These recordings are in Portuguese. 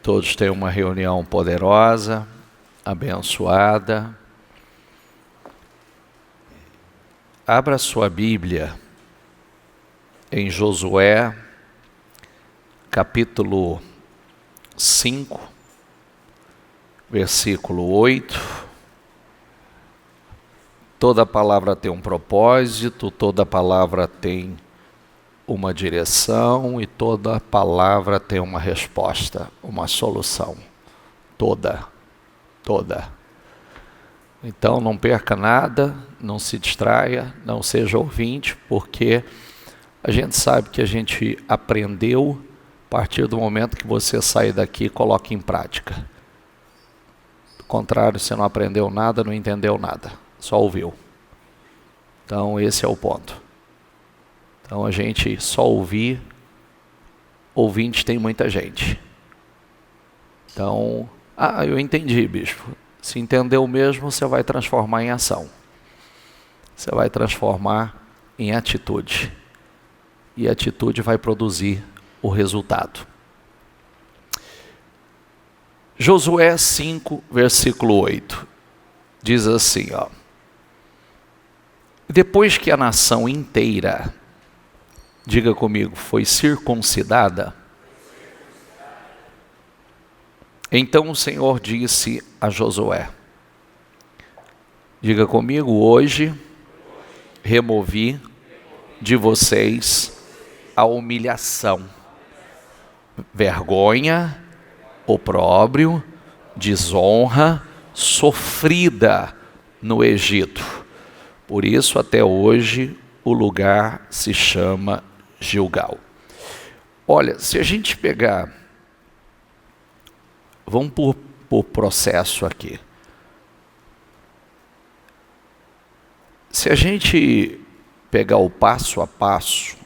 todos tenham uma reunião poderosa, abençoada. Abra sua Bíblia em Josué, capítulo 5, versículo 8. Toda palavra tem um propósito, toda palavra tem uma direção e toda palavra tem uma resposta, uma solução. Toda. Então não perca nada, não se distraia, não seja ouvinte, porque a gente sabe que a gente aprendeu a partir do momento que você sair daqui e coloca em prática. Do contrário, você não aprendeu nada, não entendeu nada, só ouviu. Então esse é o ponto. Então a gente só ouvir, ouvinte tem muita gente. Então, eu entendi, bispo. Se entendeu mesmo, você vai transformar em ação. Você vai transformar em atitude. E a atitude vai produzir o resultado. Josué 5, versículo 8. Diz assim, ó. Depois que a nação inteira, diga comigo, foi circuncidada, então o Senhor disse a Josué, diga comigo, hoje removi de vocês a humilhação, vergonha, opróbrio, desonra sofrida no Egito. Por isso até hoje o lugar se chama Gilgal. Olha, se a gente pegar, vamos por processo aqui. Se a gente pegar o passo a passo,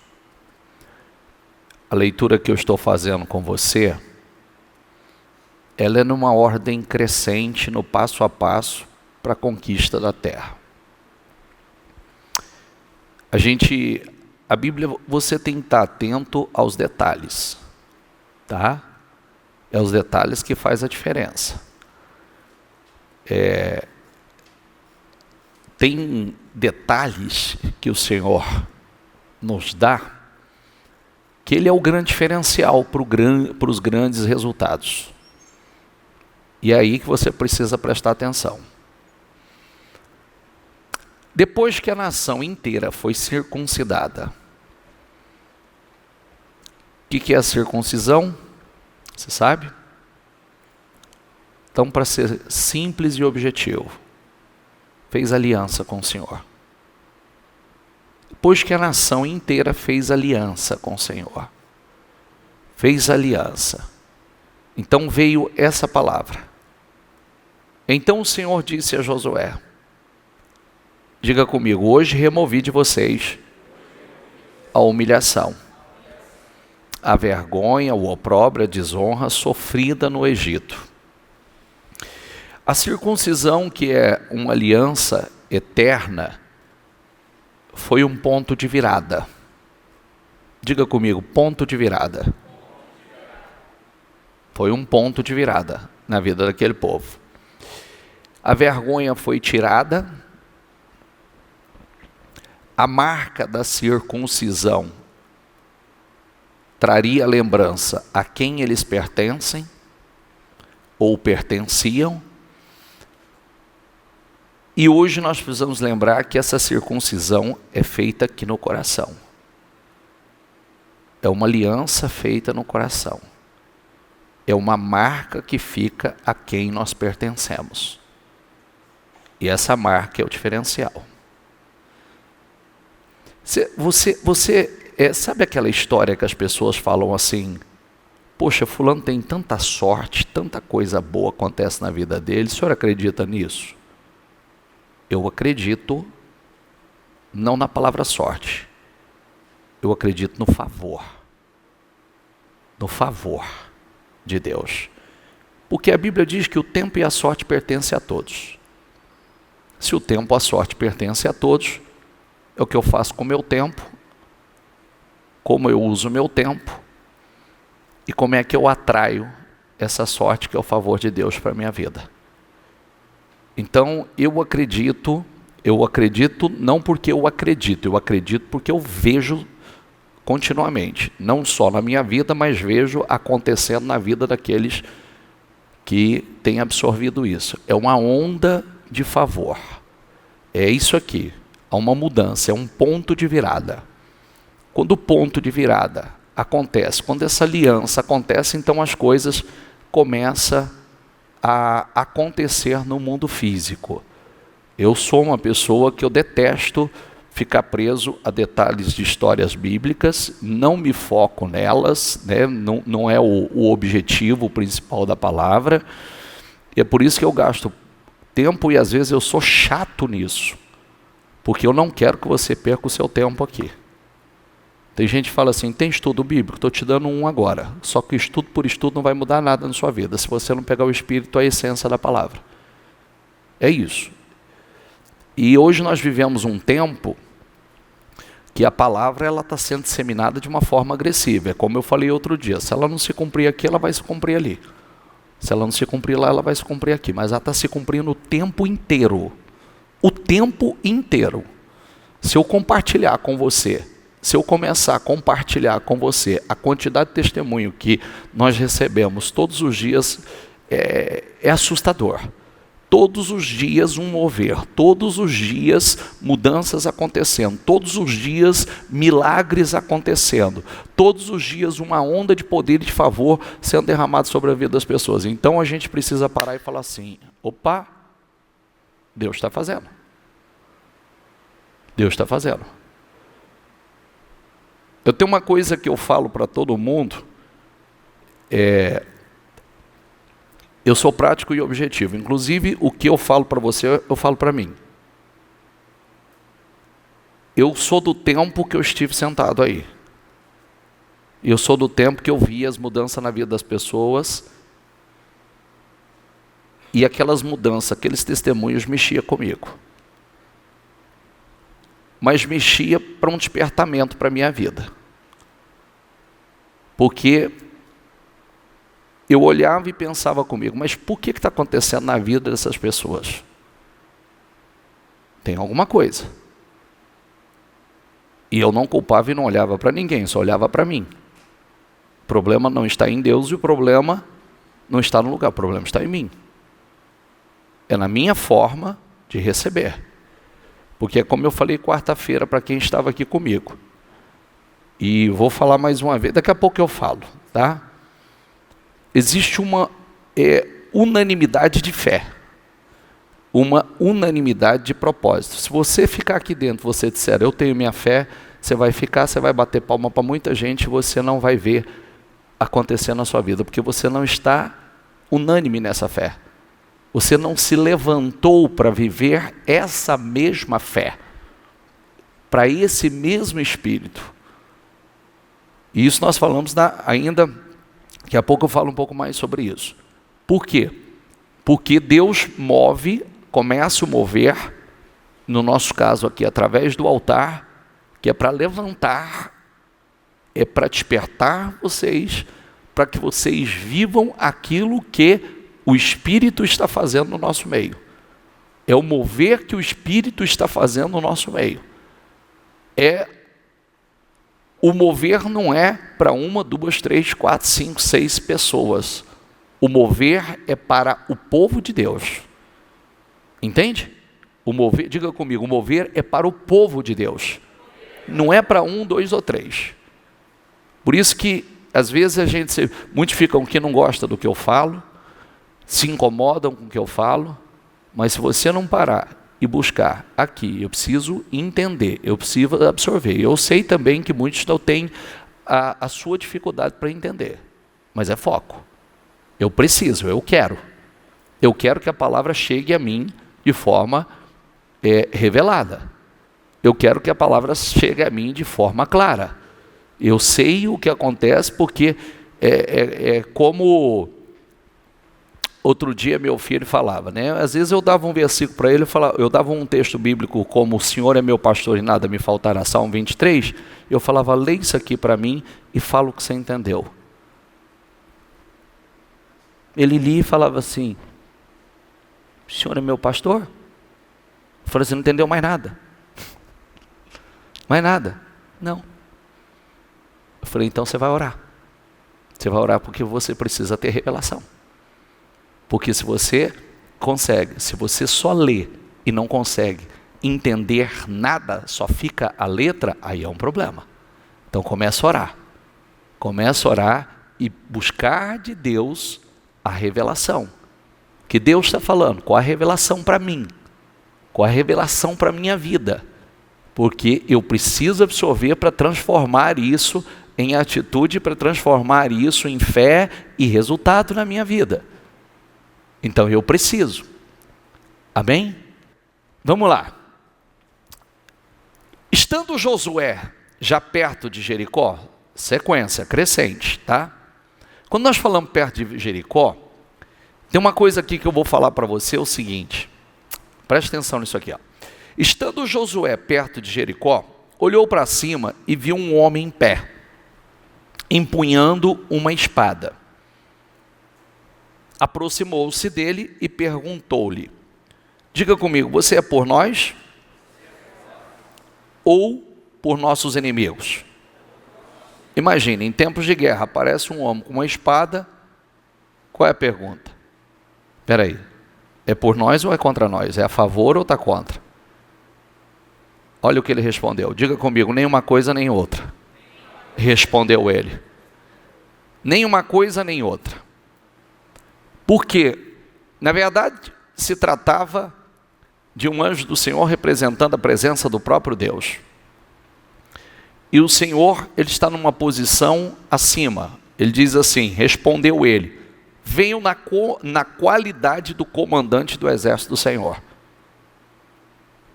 a leitura que eu estou fazendo com você, ela é numa ordem crescente, no passo a passo, para a conquista da terra. A Bíblia, você tem que estar atento aos detalhes, tá? É os detalhes que faz a diferença. Tem detalhes que o Senhor nos dá, que Ele é o grande diferencial para os grandes resultados. E é aí que você precisa prestar atenção. Depois que a nação inteira foi circuncidada, o que é a circuncisão? Você sabe? Então, para ser simples e objetivo, fez aliança com o Senhor. Depois que a nação inteira fez aliança com o Senhor, fez aliança, então veio essa palavra. Então o Senhor disse a Josué, diga comigo, hoje removi de vocês a humilhação, a vergonha, o opróbrio, a desonra sofrida no Egito. A circuncisão, que é uma aliança eterna, foi um ponto de virada. Diga comigo, ponto de virada. Foi um ponto de virada na vida daquele povo. A vergonha foi tirada, a marca da circuncisão traria lembrança a quem eles pertencem ou pertenciam. E hoje nós precisamos lembrar que essa circuncisão é feita aqui no coração. É uma aliança feita no coração. É uma marca que fica a quem nós pertencemos. E essa marca é o diferencial. Você sabe aquela história que as pessoas falam assim, poxa, fulano tem tanta sorte, tanta coisa boa acontece na vida dele, o senhor acredita nisso? Eu acredito, não na palavra sorte, eu acredito no favor de Deus. Porque a Bíblia diz que o tempo e a sorte pertencem a todos. Se o tempo e a sorte pertencem a todos, é o que eu faço com o meu tempo, como eu uso o meu tempo e como é que eu atraio essa sorte que é o favor de Deus para a minha vida. Então, eu acredito não porque eu acredito porque eu vejo continuamente, não só na minha vida, mas vejo acontecendo na vida daqueles que têm absorvido isso. É uma onda de favor. É isso aqui, há uma mudança, é um ponto de virada. Quando o ponto de virada acontece, quando essa aliança acontece, então as coisas começam a acontecer no mundo físico. Eu sou uma pessoa que eu detesto ficar preso a detalhes de histórias bíblicas, não me foco nelas, né? Não é o objetivo principal da palavra, e é por isso que eu gasto tempo e às vezes eu sou chato nisso, porque eu não quero que você perca o seu tempo aqui. Tem gente que fala assim, tem estudo bíblico? Estou te dando um agora, só que estudo por estudo não vai mudar nada na sua vida, se você não pegar o Espírito, a essência da palavra. É isso. E hoje nós vivemos um tempo que a palavra está sendo disseminada de uma forma agressiva. É como eu falei outro dia, se ela não se cumprir aqui, ela vai se cumprir ali. Se ela não se cumprir lá, ela vai se cumprir aqui. Mas ela está se cumprindo o tempo inteiro. O tempo inteiro. Se eu compartilhar com você, se eu começar a compartilhar com você a quantidade de testemunho que nós recebemos todos os dias, é assustador. Todos os dias um mover, todos os dias mudanças acontecendo, todos os dias milagres acontecendo, todos os dias uma onda de poder e de favor sendo derramada sobre a vida das pessoas. Então a gente precisa parar e falar assim, opa, Deus está fazendo. Deus está fazendo. Eu tenho uma coisa que eu falo para todo mundo, eu sou prático e objetivo. Inclusive, o que eu falo para você, eu falo para mim. Eu sou do tempo que eu estive sentado aí. Eu sou do tempo que eu vi as mudanças na vida das pessoas. E aquelas mudanças, aqueles testemunhos mexiam comigo. Mas mexia para um despertamento para a minha vida. Porque eu olhava e pensava comigo, mas por que está acontecendo na vida dessas pessoas? Tem alguma coisa. E eu não culpava e não olhava para ninguém, só olhava para mim. O problema não está em Deus e o problema não está no lugar, o problema está em mim. É na minha forma de receber. Porque é como eu falei quarta-feira para quem estava aqui comigo. E vou falar mais uma vez, daqui a pouco eu falo, tá? Existe uma unanimidade de fé, uma unanimidade de propósito. Se você ficar aqui dentro, você disser, eu tenho minha fé, você vai ficar, você vai bater palma para muita gente, você não vai ver acontecer na sua vida, porque você não está unânime nessa fé. Você não se levantou para viver essa mesma fé, para esse mesmo Espírito. E isso nós falamos ainda... Daqui a pouco eu falo um pouco mais sobre isso. Por quê? Porque Deus começa a mover, no nosso caso aqui, através do altar, que é para levantar, é para despertar vocês, para que vocês vivam aquilo que o Espírito está fazendo no nosso meio. É o mover que o Espírito está fazendo no nosso meio. O mover não é para 1, 2, 3, 4, 5, 6 pessoas. O mover é para o povo de Deus. Entende? O mover, diga comigo, o mover é para o povo de Deus. Não é para 1, 2 ou 3. Por isso que, às vezes, muitos ficam que não gostam do que eu falo, se incomodam com o que eu falo, mas se você não parar e buscar aqui, eu preciso entender, eu preciso absorver. Eu sei também que muitos não têm a sua dificuldade para entender, mas é foco. Eu preciso, eu quero. Eu quero que a palavra chegue a mim de forma revelada. Eu quero que a palavra chegue a mim de forma clara. Eu sei o que acontece porque como... Outro dia meu filho falava, né? Às vezes eu dava um versículo para ele, eu dava um texto bíblico como o Senhor é meu pastor e nada me faltará, Salmo 23, eu falava, lê isso aqui para mim e fala o que você entendeu. Ele lia e falava assim: o senhor é meu pastor? Eu falei assim: não entendeu mais nada? Mais nada? Não. Eu falei: então você vai orar. Você vai orar porque você precisa ter revelação. Porque se você se você só lê e não consegue entender nada, só fica a letra, aí é um problema. Então começa a orar. Começa a orar e buscar de Deus a revelação. Que Deus está falando, qual a revelação para mim? Qual a revelação para a minha vida? Porque eu preciso absorver para transformar isso em atitude, para transformar isso em fé e resultado na minha vida. Então eu preciso. Amém? Vamos lá. Estando Josué já perto de Jericó, sequência crescente, tá? Quando nós falamos perto de Jericó, tem uma coisa aqui que eu vou falar para você, é o seguinte. Preste atenção nisso aqui, ó. Estando Josué perto de Jericó, olhou para cima e viu um homem em pé, empunhando uma espada. Aproximou-se dele e perguntou-lhe: diga comigo, você é por nós ou por nossos inimigos? Imagine, em tempos de guerra, aparece um homem com uma espada, qual é a pergunta? Espera aí, é por nós ou é contra nós? É a favor ou está contra? Olha o que ele respondeu, diga comigo, nem uma coisa nem outra. Respondeu ele, nem uma coisa nem outra. Porque, na verdade, se tratava de um anjo do Senhor representando a presença do próprio Deus. E o Senhor, ele está numa posição acima. Ele diz assim, respondeu ele: venham na qualidade do comandante do exército do Senhor.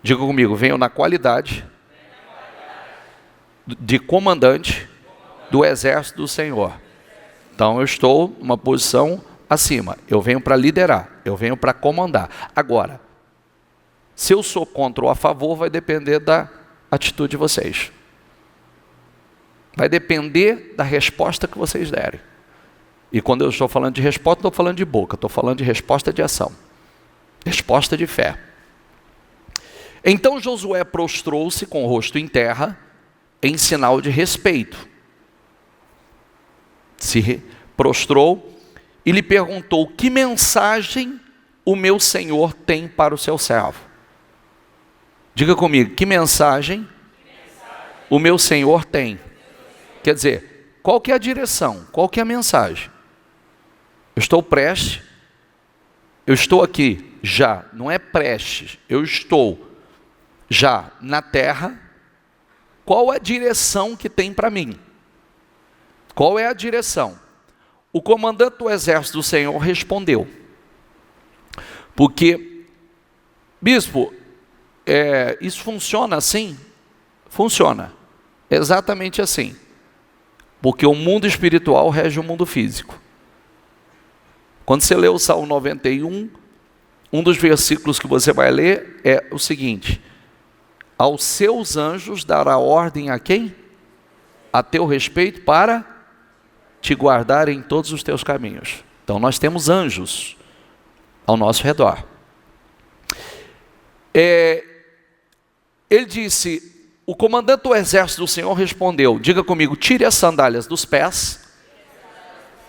Diga comigo, venham na qualidade de comandante do exército do Senhor. Então eu estou numa posição acima. Eu venho para liderar, eu venho para comandar. Agora, se eu sou contra ou a favor, vai depender da atitude de vocês. Vai depender da resposta que vocês derem. E quando eu estou falando de resposta, não estou falando de boca, estou falando de resposta de ação. Resposta de fé. Então Josué prostrou-se com o rosto em terra, em sinal de respeito. Se prostrou e lhe perguntou: que mensagem o meu Senhor tem para o seu servo? Diga comigo, que mensagem o meu Senhor tem? Quer dizer, qual que é a direção? Qual que é a mensagem? Eu estou prestes, eu estou aqui já, não é prestes, eu estou já na terra. Qual a direção que tem para mim? Qual é a direção? O comandante do exército do Senhor respondeu. Porque, bispo, isso funciona assim? Funciona, exatamente assim. Porque o mundo espiritual rege o mundo físico. Quando você lê o Salmo 91, um dos versículos que você vai ler é o seguinte: aos seus anjos dará ordem a quem? A teu respeito, para te guardar em todos os teus caminhos. Então nós temos anjos ao nosso redor. Ele disse, o comandante do exército do Senhor respondeu, diga comigo, tire as sandálias dos pés,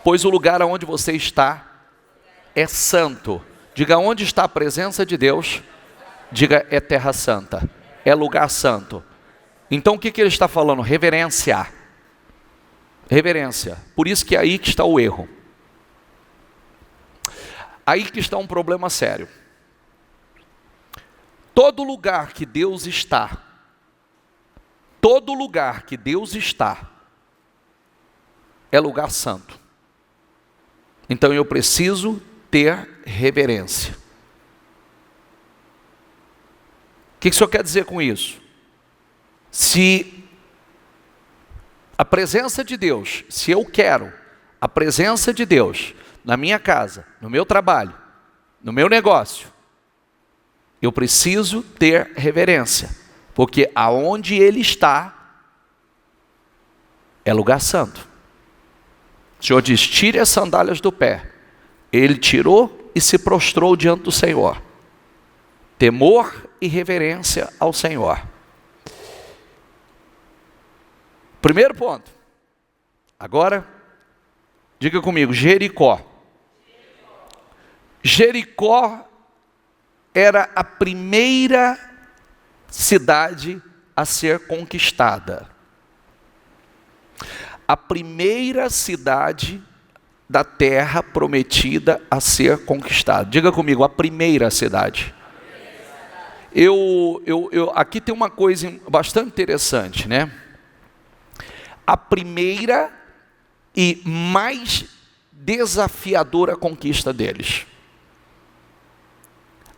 pois o lugar onde você está é santo. Diga, onde está a presença de Deus? Diga, é terra santa, é lugar santo. Então o que ele está falando? Reverência. Reverência. Por isso que é aí que está o erro. Aí que está um problema sério. Todo lugar que Deus está, todo lugar que Deus está, é lugar santo. Então eu preciso ter reverência. O que o senhor quer dizer com isso? Se a presença de Deus, se eu quero a presença de Deus na minha casa, no meu trabalho, no meu negócio, eu preciso ter reverência, porque aonde Ele está é lugar santo. O Senhor diz, tire as sandálias do pé, Ele tirou e se prostrou diante do Senhor. Temor e reverência ao Senhor. Primeiro ponto. Agora, diga comigo, Jericó. Jericó era a primeira cidade a ser conquistada. A primeira cidade da terra prometida a ser conquistada. Diga comigo, a primeira cidade. Aqui tem uma coisa bastante interessante, né? A primeira e mais desafiadora conquista deles.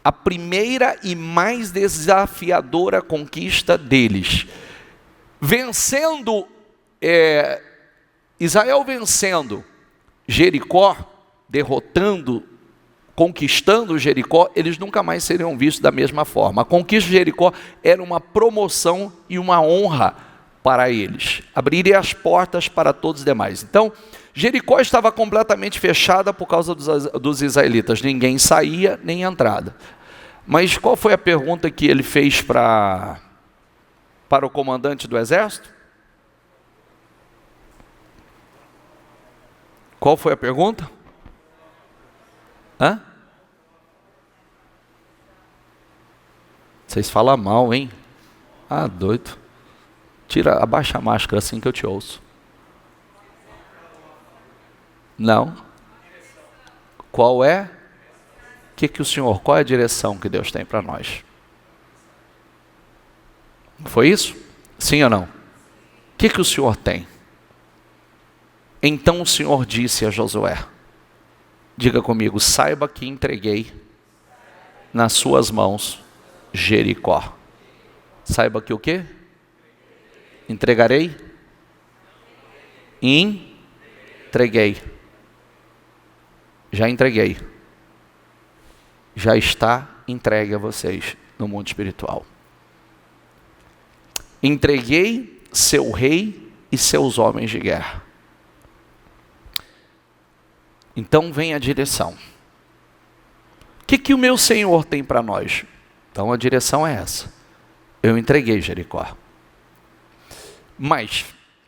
A primeira e mais desafiadora conquista deles. Israel vencendo Jericó, derrotando, conquistando Jericó, eles nunca mais seriam vistos da mesma forma. A conquista de Jericó era uma promoção e uma honra para eles. Abriria as portas para todos os demais. Então, Jericó estava completamente fechada por causa dos israelitas. Ninguém saía, nem entrada. Mas qual foi a pergunta que ele fez para o comandante do exército? Qual foi a pergunta? Hã? Vocês falam mal, hein? Ah, doido. Abaixa a máscara assim que eu te ouço. Não. Qual é? Qual é a direção que Deus tem para nós? Foi isso? Sim ou não? O que o Senhor tem? Então o Senhor disse a Josué, diga comigo, saiba que entreguei nas suas mãos Jericó. Saiba que o quê? Entregarei? Entreguei. Já entreguei. Já está entregue a vocês no mundo espiritual. Entreguei seu rei e seus homens de guerra. Então vem a direção. O que o meu Senhor tem para nós? Então a direção é essa. Eu entreguei Jericó. Mas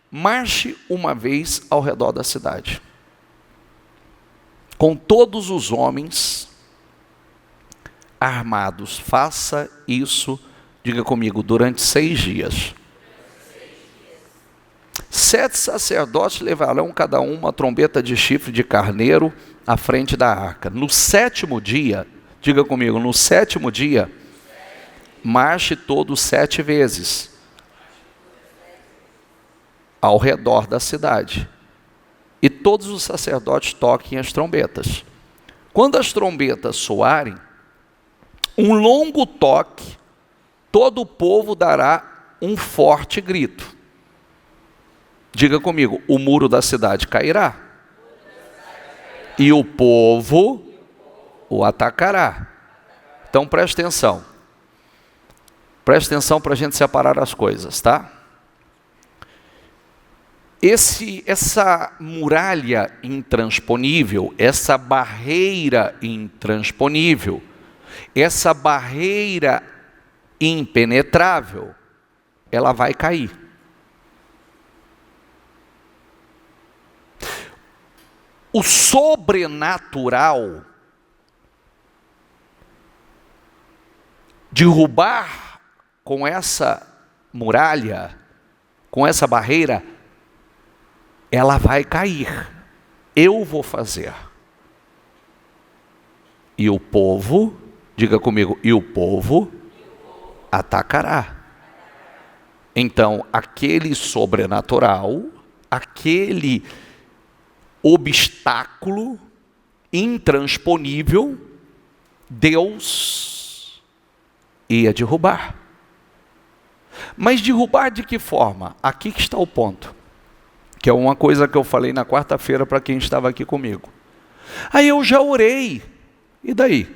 marche uma vez ao redor da cidade, com todos os homens armados. Faça isso, diga comigo, durante 6 dias. 7 sacerdotes levarão cada um uma trombeta de chifre de carneiro à frente da arca. No 7º dia, diga comigo, no 7º dia, marche todos 7 vezes ao redor da cidade. E todos os sacerdotes toquem as trombetas. Quando as trombetas soarem, um longo toque, todo o povo dará um forte grito. Diga comigo, o muro da cidade cairá. E o povo o atacará. Então preste atenção. Preste atenção para a gente separar as coisas, tá? Essa muralha intransponível, essa barreira intransponível, essa barreira impenetrável, ela vai cair. O sobrenatural, derrubar com essa muralha, com essa barreira, ela vai cair. Eu vou fazer. E o povo, diga comigo, e o povo atacará. Então, aquele sobrenatural, aquele obstáculo intransponível, Deus ia derrubar. Mas derrubar de que forma? Aqui que está o ponto. Que é uma coisa que eu falei na quarta-feira para quem estava aqui comigo. Aí eu já orei. E daí?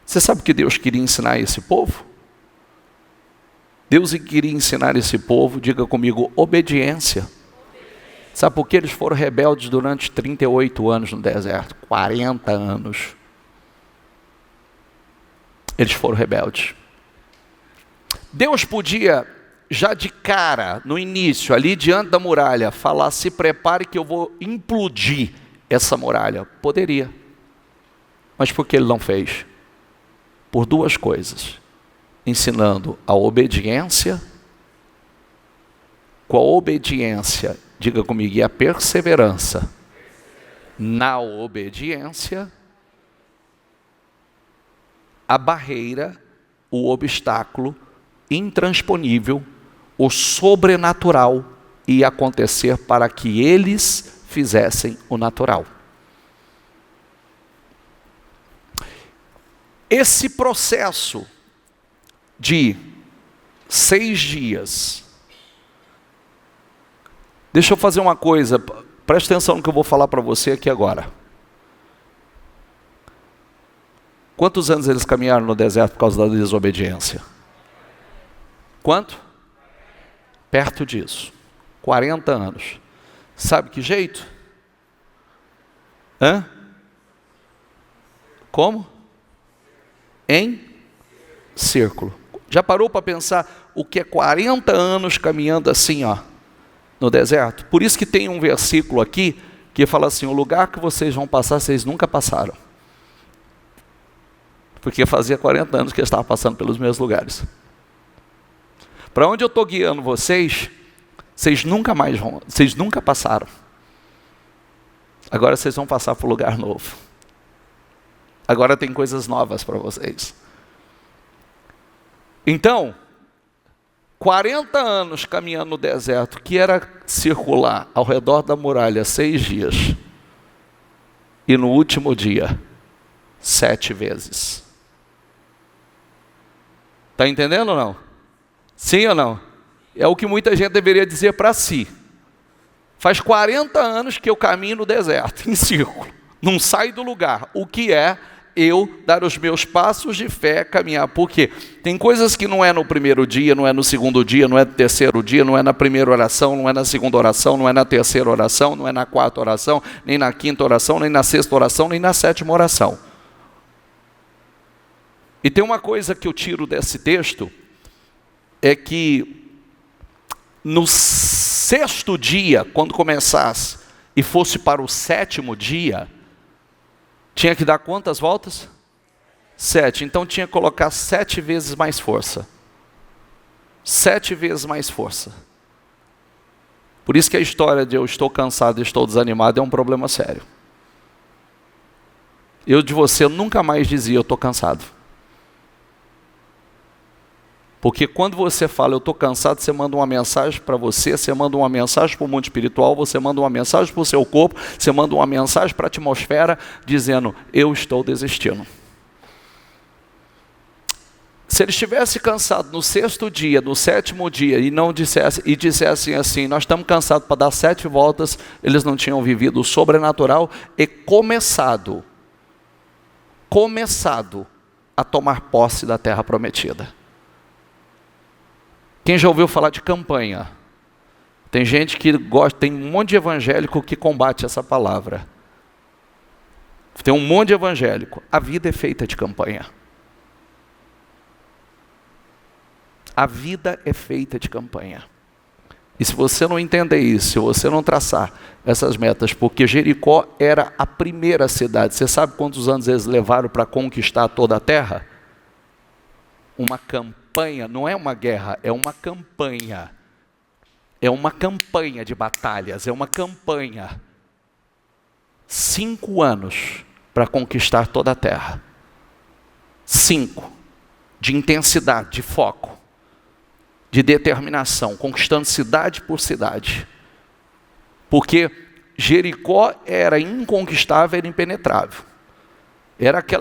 Você sabe o que Deus queria ensinar a esse povo? Deus queria ensinar esse povo, diga comigo, obediência. Sabe por que eles foram rebeldes durante 38 anos no deserto? 40 anos. Eles foram rebeldes. Deus podia, já de cara, no início, ali diante da muralha, falar: se prepare que eu vou implodir essa muralha. Poderia. Mas por que ele não fez? Por duas coisas: ensinando a obediência. Com a obediência, diga comigo, e a perseverança na obediência, a barreira, o obstáculo intransponível, o sobrenatural ia acontecer para que eles fizessem o natural. Esse processo de 6 dias, deixa eu fazer uma coisa, presta atenção no que eu vou falar para você aqui agora. Quantos anos eles caminharam no deserto por causa da desobediência? Quanto? Perto disso. 40 anos. Sabe que jeito? Como? Em círculo. Já parou para pensar o que é 40 anos caminhando assim, ó, no deserto? Por isso que tem um versículo aqui que fala assim: o lugar que vocês vão passar, vocês nunca passaram. Porque fazia 40 anos que eu estava passando pelos mesmos lugares. Para onde eu estou guiando vocês, vocês nunca passaram. Agora vocês vão passar para um lugar novo. Agora tem coisas novas para vocês. Então, 40 anos caminhando no deserto, que era circular ao redor da muralha 6 dias. E no último dia, 7 vezes. Está entendendo ou não? Sim ou não? É o que muita gente deveria dizer para si. Faz 40 anos que eu caminho no deserto, em círculo. Não saio do lugar. O que é eu dar os meus passos de fé, caminhar? Porque tem coisas que não é no primeiro dia, não é no segundo dia, não é no terceiro dia, não é na primeira oração, não é na segunda oração, não é na terceira oração, não é na quarta oração, nem na quinta oração, nem na sexta oração, nem na sétima oração. E tem uma coisa que eu tiro desse texto, é que no 6º dia, quando começasse e fosse para o 7º dia, tinha que dar quantas voltas? 7. Então tinha que colocar 7 vezes mais força. 7 vezes mais força. Por isso que a história de eu estou cansado, estou desanimado é um problema sério. Eu de você nunca mais dizia: eu estou cansado. Porque quando você fala: eu estou cansado, você manda uma mensagem para você, você manda uma mensagem para o mundo espiritual, você manda uma mensagem para o seu corpo, você manda uma mensagem para a atmosfera, dizendo: eu estou desistindo. Se ele estivesse cansado no 6º dia, no 7º dia, e dissessem assim: nós estamos cansados para dar 7 voltas, eles não tinham vivido o sobrenatural e começado a tomar posse da terra prometida. Quem já ouviu falar de campanha? Tem gente que gosta, tem um monte de evangélico que combate essa palavra. Tem um monte de evangélico. A vida é feita de campanha. A vida é feita de campanha. E se você não entender isso, se você não traçar essas metas, porque Jericó era a primeira cidade. Você sabe quantos anos eles levaram para conquistar toda a terra? Uma campanha, não é uma guerra, é uma campanha. É uma campanha de batalhas, é uma campanha. 5 anos para conquistar toda a terra. 5 de intensidade, de foco, de determinação, conquistando cidade por cidade. Porque Jericó era inconquistável, era impenetrável.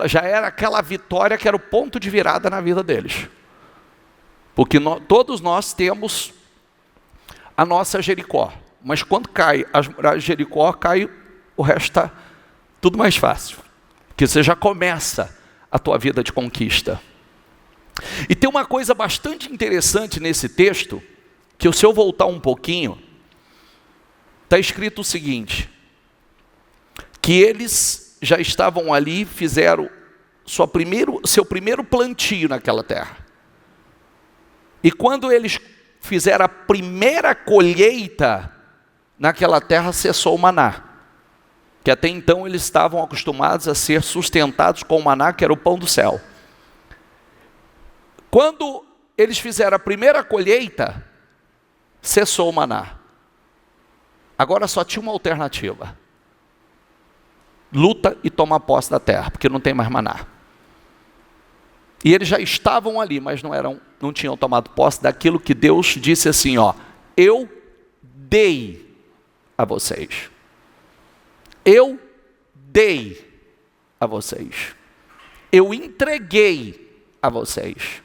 Já era aquela vitória que era o ponto de virada na vida deles. Porque todos nós temos a nossa Jericó. Mas quando cai as muralhas de Jericó, cai o resto, está tudo mais fácil. Porque você já começa a tua vida de conquista. E tem uma coisa bastante interessante nesse texto, que se eu voltar um pouquinho, está escrito o seguinte, que eles já estavam ali, fizeram seu primeiro plantio naquela terra. E quando eles fizeram a primeira colheita naquela terra, cessou o maná. Que até então eles estavam acostumados a ser sustentados com o maná, que era o pão do céu. Quando eles fizeram a primeira colheita, cessou o maná. Agora só tinha uma alternativa. Luta e toma posse da terra, porque não tem mais maná. E eles já estavam ali, mas não tinham tomado posse daquilo que Deus disse assim, ó, eu dei a vocês. Eu dei a vocês. Eu entreguei a vocês.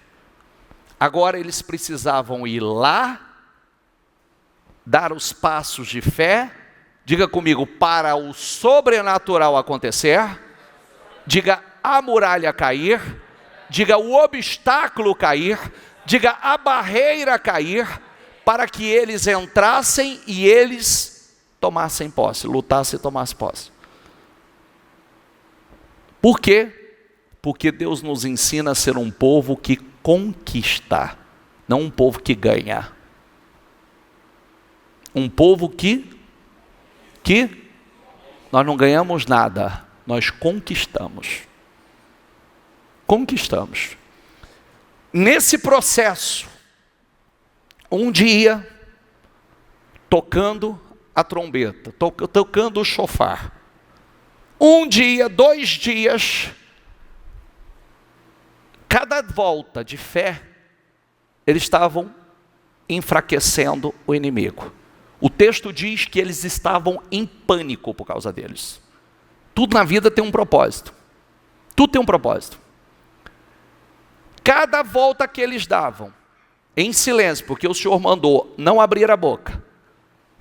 Agora eles precisavam ir lá, dar os passos de fé, diga comigo, para o sobrenatural acontecer, diga a muralha cair, diga o obstáculo cair, diga a barreira cair, para que eles entrassem e eles tomassem posse, lutassem e tomassem posse. Por quê? Porque Deus nos ensina a ser um povo que conquista, não um povo que ganha. Um povo que nós não ganhamos nada, nós conquistamos. Conquistamos. Nesse processo, um dia, tocando a trombeta, tocando o chofar. Um dia, 2 dias, cada volta de fé, eles estavam enfraquecendo o inimigo. O texto diz que eles estavam em pânico por causa deles. Tudo na vida tem um propósito. Tudo tem um propósito. Cada volta que eles davam, em silêncio, porque o Senhor mandou não abrir a boca,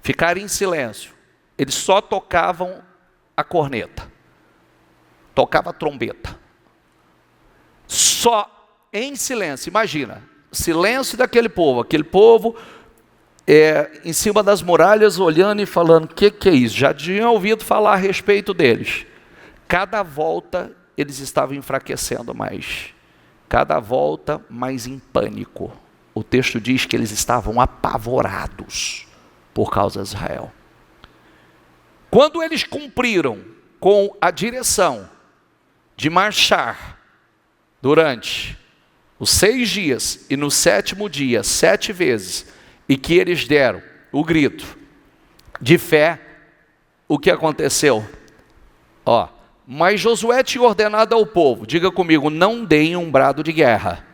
ficar em silêncio, eles só tocavam a corneta, tocava a trombeta, só em silêncio. Imagina, silêncio daquele povo em cima das muralhas, olhando e falando, o que é isso? Já tinham ouvido falar a respeito deles. Cada volta eles estavam enfraquecendo mais, cada volta mais em pânico. O texto diz que eles estavam apavorados por causa de Israel. Quando eles cumpriram com a direção de marchar durante os 6 dias e no 7º dia, 7 vezes, e que eles deram o grito de fé, o que aconteceu? Mas Josué tinha ordenado ao povo, diga comigo, não deem um brado de guerra,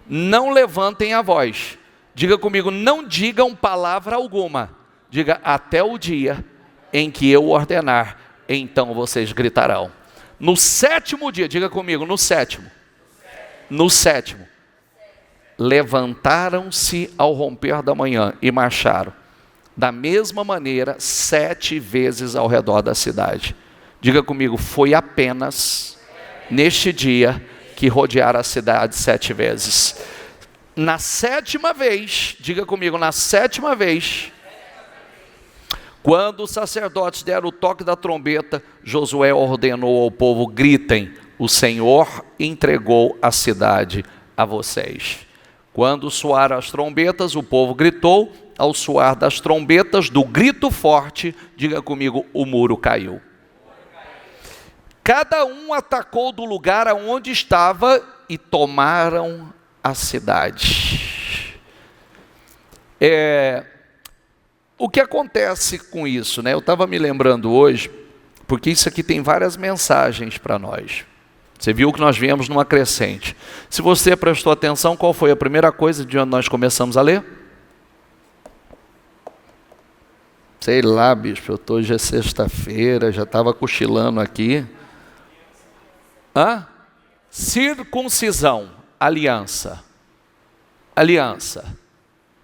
não levantem a voz, diga comigo, não digam palavra alguma, diga até o dia em que eu ordenar, então vocês gritarão. No 7º dia, diga comigo, no sétimo, levantaram-se ao romper da manhã e marcharam, da mesma maneira, 7 vezes ao redor da cidade. Diga comigo, foi apenas neste dia que rodearam a cidade 7 vezes. Na 7ª vez, diga comigo, na 7ª vez, quando os sacerdotes deram o toque da trombeta, Josué ordenou ao povo, gritem, o Senhor entregou a cidade a vocês. Quando soaram as trombetas, o povo gritou, ao soar das trombetas, do grito forte, diga comigo, o muro caiu. Cada um atacou do lugar aonde estava e tomaram a cidade. O que acontece com isso, né? Eu estava me lembrando hoje, porque isso aqui tem várias mensagens para nós. Você viu que nós viemos numa crescente. Se você prestou atenção, qual foi a primeira coisa de onde nós começamos a ler? Sei lá, bicho, hoje é sexta-feira, já estava cochilando aqui. Circuncisão, aliança. Aliança.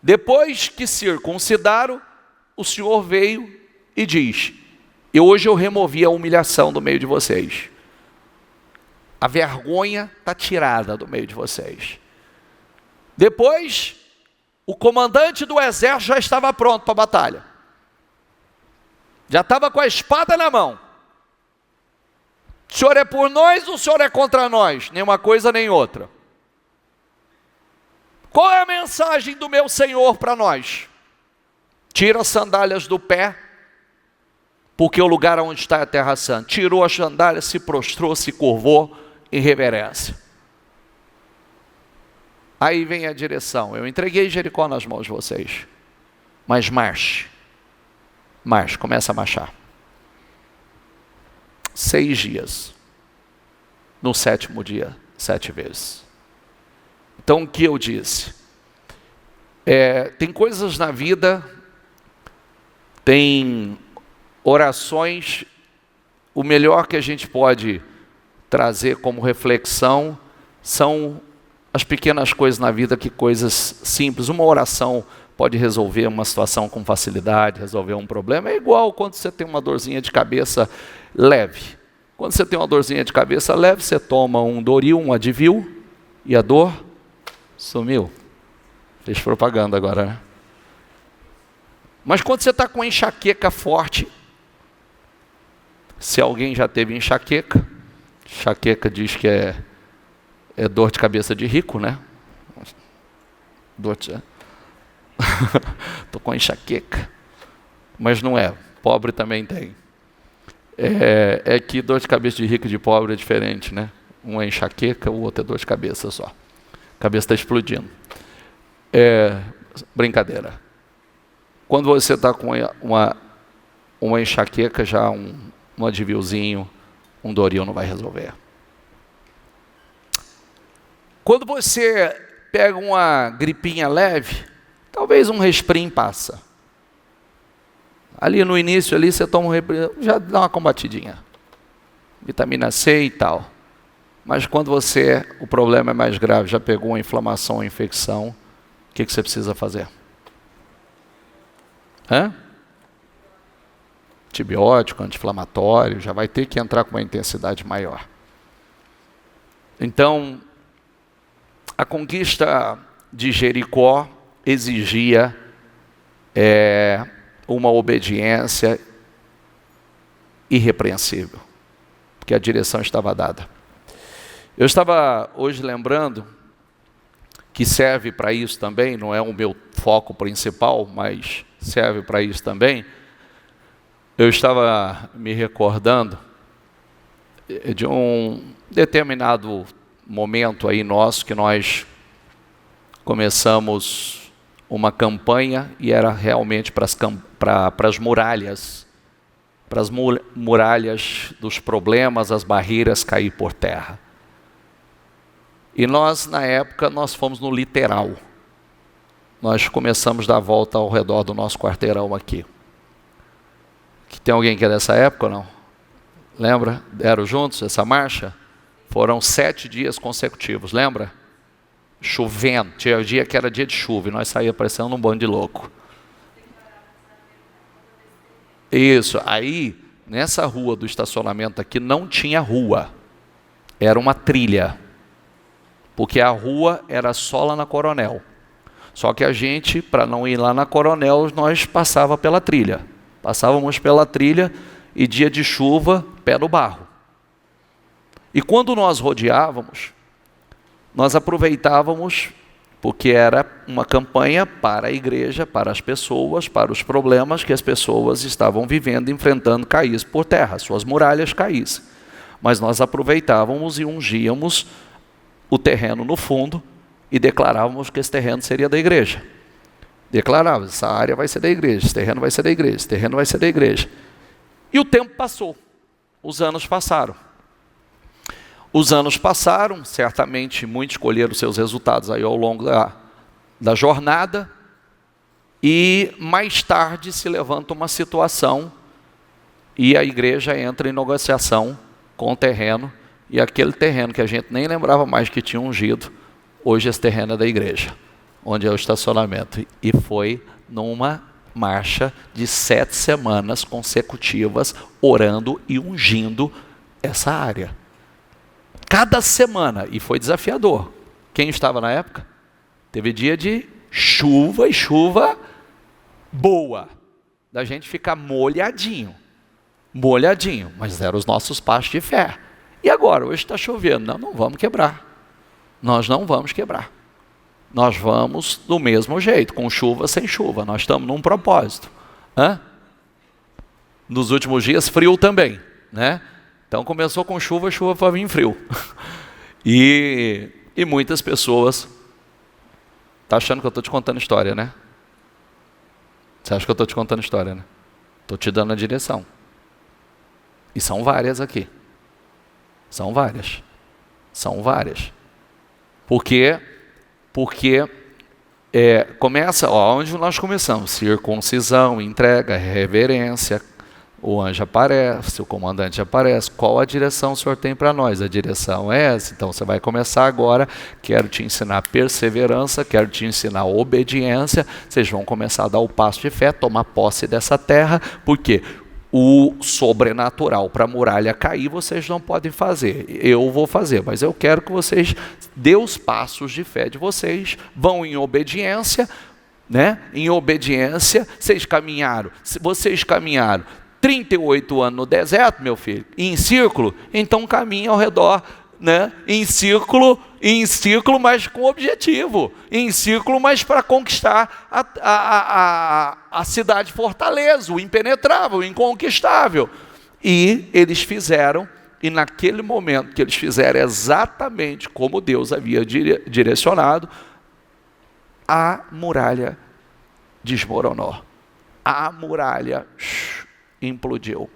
Depois que circuncidaram, o Senhor veio e diz, hoje eu removi a humilhação do meio de vocês. A vergonha está tirada do meio de vocês. Depois, o comandante do exército já estava pronto para a batalha. Já estava com a espada na mão. O Senhor é por nós ou o Senhor é contra nós? Nenhuma coisa nem outra. Qual é a mensagem do meu Senhor para nós? Tira as sandálias do pé, porque o lugar onde está é a terra santa. Tirou as sandálias, se prostrou, se curvou em reverência. Aí vem a direção. Eu entreguei Jericó nas mãos de vocês. Mas marche. Marche, começa a marchar. 6 dias. No 7º dia, 7 vezes. Então o que eu disse? Tem coisas na vida, tem orações, o melhor que a gente pode trazer como reflexão são as pequenas coisas na vida, que coisas simples. Uma oração pode resolver uma situação com facilidade, resolver um problema. É igual quando você tem uma dorzinha de cabeça leve. Quando você tem uma dorzinha de cabeça leve, você toma um Doril, um Advil, e a dor sumiu. Fez propaganda agora, né? Mas quando você está com enxaqueca forte, se alguém já teve enxaqueca diz que é dor de cabeça de rico, né? Estou com enxaqueca. Mas não é, pobre também tem. É que dor de cabeça de rico e de pobre é diferente, né? Um é enxaqueca, o outro é dor de cabeça só. A cabeça está explodindo. Brincadeira. Quando você está com uma enxaqueca, já um Advilzinho, um Doril não vai resolver. Quando você pega uma gripinha leve, talvez um Resprim passa. Ali no início, ali você toma um Resprim, já dá uma combatidinha. Vitamina C e tal. Mas quando o problema é mais grave, já pegou uma inflamação, uma infecção, o que você precisa fazer? Antibiótico, anti-inflamatório, já vai ter que entrar com uma intensidade maior. Então, a conquista de Jericó exigia uma obediência irrepreensível, porque a direção estava dada. Eu estava hoje lembrando que serve para isso também, não é o meu foco principal, mas serve para isso também. Eu estava me recordando de um determinado momento aí nosso, que nós começamos uma campanha, e era realmente para as muralhas, dos problemas, as barreiras cair por terra. E nós, na época, nós fomos no literal. Nós começamos a dar a volta ao redor do nosso quarteirão aqui. Tem alguém que é dessa época ou não? Lembra? Deram juntos essa marcha? Foram 7 dias consecutivos, lembra? Chovendo, tinha dia que era dia de chuva, e nós saíamos parecendo um bando de louco. Isso, aí, nessa rua do estacionamento aqui, não tinha rua. Era uma trilha. Porque a rua era só lá na Coronel. Só que a gente, para não ir lá na Coronel, nós passávamos pela trilha. Passávamos pela trilha e dia de chuva, pé no barro. E quando nós rodeávamos, nós aproveitávamos, porque era uma campanha para a igreja, para as pessoas, para os problemas que as pessoas estavam vivendo, enfrentando, caíssem por terra, suas muralhas caíssem. Mas nós aproveitávamos e ungíamos o terreno no fundo e declarávamos que esse terreno seria da igreja. Declarávamos, essa área vai ser da igreja, esse terreno vai ser da igreja, esse terreno vai ser da igreja. E o tempo passou, os anos passaram. Os anos passaram, certamente muitos colheram seus resultados aí ao longo da jornada, e mais tarde se levanta uma situação e a igreja entra em negociação com o terreno, e aquele terreno que a gente nem lembrava mais que tinha ungido, hoje esse terreno é da igreja, onde é o estacionamento. E foi numa marcha de 7 semanas consecutivas, orando e ungindo essa área. Cada semana, e foi desafiador. Quem estava na época? Teve dia de chuva, e chuva boa, da gente ficar molhadinho. molhadinho, mas eram os nossos passos de fé. E agora, hoje está chovendo. Não vamos quebrar. Nós não vamos quebrar. Nós vamos do mesmo jeito, com chuva, sem chuva. Nós estamos num propósito. Nos últimos dias, frio também, né? Então começou com chuva, chuva foi vir frio. E muitas pessoas... Está achando que eu estou te contando história, né? Você acha que eu estou te contando história, né? Estou te dando a direção. E são várias aqui. São várias. São várias. Porque começa, onde nós começamos? Circuncisão, entrega, reverência. O anjo aparece, o comandante aparece. Qual a direção o Senhor tem para nós? A direção é essa. Então você vai começar agora. Quero te ensinar perseverança, quero te ensinar obediência. Vocês vão começar a dar o passo de fé, tomar posse dessa terra. Por quê? O sobrenatural para a muralha cair, vocês não podem fazer. Eu vou fazer, mas eu quero que vocês dê os passos de fé de vocês, vão em obediência, né? Em obediência, vocês caminharam 38 anos no deserto, meu filho, em círculo, então caminhe ao redor, né? Em círculo, mas com objetivo, em círculo, mas para conquistar a cidade fortaleza, o impenetrável, o inconquistável. E eles fizeram, e naquele momento que eles fizeram exatamente como Deus havia direcionado, a muralha desmoronou. A muralha implodiu.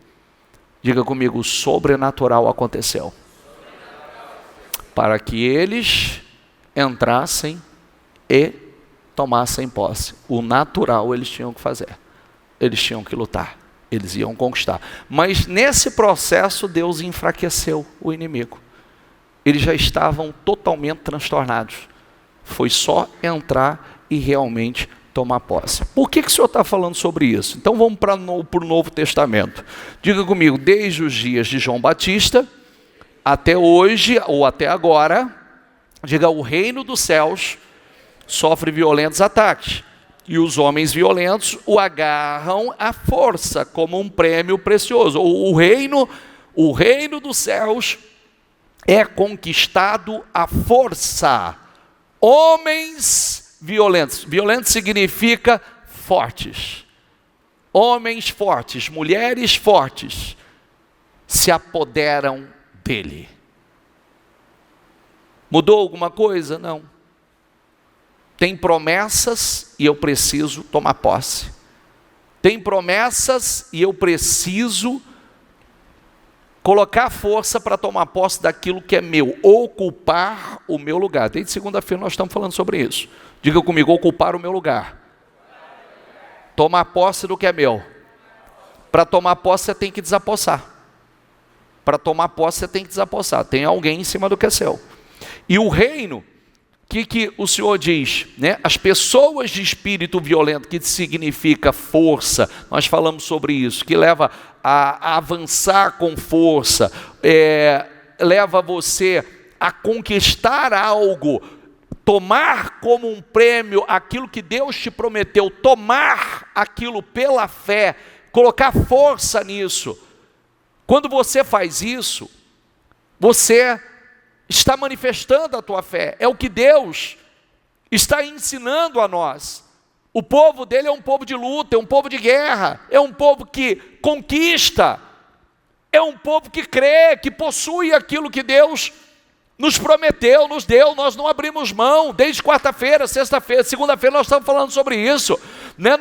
Diga comigo, o sobrenatural aconteceu. Para que eles entrassem e tomassem posse. O natural eles tinham que fazer. Eles tinham que lutar. Eles iam conquistar. Mas nesse processo Deus enfraqueceu o inimigo. Eles já estavam totalmente transtornados. Foi só entrar e realmente tomar posse. Por que o Senhor está falando sobre isso? Então vamos para o Novo Testamento. Diga comigo, desde os dias de João Batista até hoje, ou até agora, diga, o reino dos céus sofre violentos ataques. E os homens violentos o agarram à força, como um prêmio precioso. O reino dos céus é conquistado à força. Homens violentos. Violento significa fortes. Homens fortes, mulheres fortes, se apoderam dele. Mudou alguma coisa? Não. Tem promessas e eu preciso tomar posse. Tem promessas e eu preciso colocar força para tomar posse daquilo que é meu, ocupar o meu lugar. Desde segunda-feira nós estamos falando sobre isso. Diga comigo, ocupar o meu lugar. Tomar posse do que é meu. Para tomar posse você tem que desapossar. Para tomar posse você tem que desapossar. Tem alguém em cima do que é seu. E o reino, que o Senhor diz, né? As pessoas de espírito violento, que significa força, nós falamos sobre isso, que leva a avançar com força, leva você a conquistar algo, tomar como um prêmio aquilo que Deus te prometeu, tomar aquilo pela fé, colocar força nisso. Quando você faz isso, você está manifestando a tua fé. É o que Deus está ensinando a nós. O povo dele é um povo de luta, é um povo de guerra, é um povo que conquista, é um povo que crê, que possui aquilo que Deus nos prometeu, nos deu. Nós não abrimos mão. Desde quarta-feira, sexta-feira, segunda-feira nós estamos falando sobre isso, né?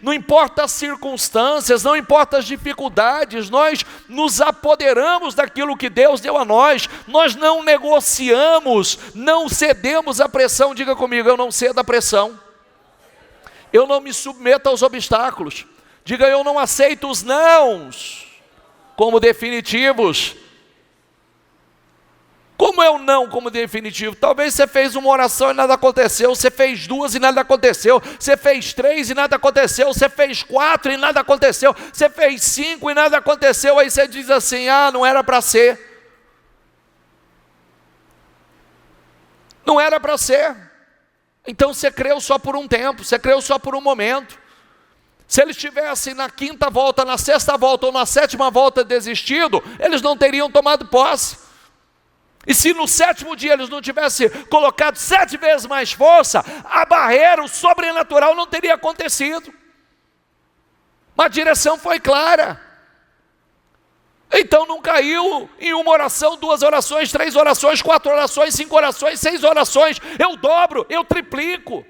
Não importa as circunstâncias, não importa as dificuldades, nós nos apoderamos daquilo que Deus deu a nós. Nós não negociamos, não cedemos à pressão. Diga comigo, eu não cedo à pressão. Eu não me submeto aos obstáculos. Diga, eu não aceito os nãos como definitivos. Como é o não como definitivo? Talvez você fez uma oração e nada aconteceu, você fez 2 e nada aconteceu, você fez 3 e nada aconteceu, você fez 4 e nada aconteceu, você fez 5 e nada aconteceu, aí você diz assim, não era para ser. Não era para ser. Então você creu só por um tempo, você creu só por um momento. Se eles tivessem na quinta volta, na sexta volta ou na sétima volta desistido, eles não teriam tomado posse. E se no sétimo dia eles não tivessem colocado 7 vezes mais força, a barreira, o sobrenatural não teria acontecido. Mas a direção foi clara. Então não caiu em uma oração, 2 orações, 3 orações, 4 orações, 5 orações, 6 orações. Eu dobro, eu triplico.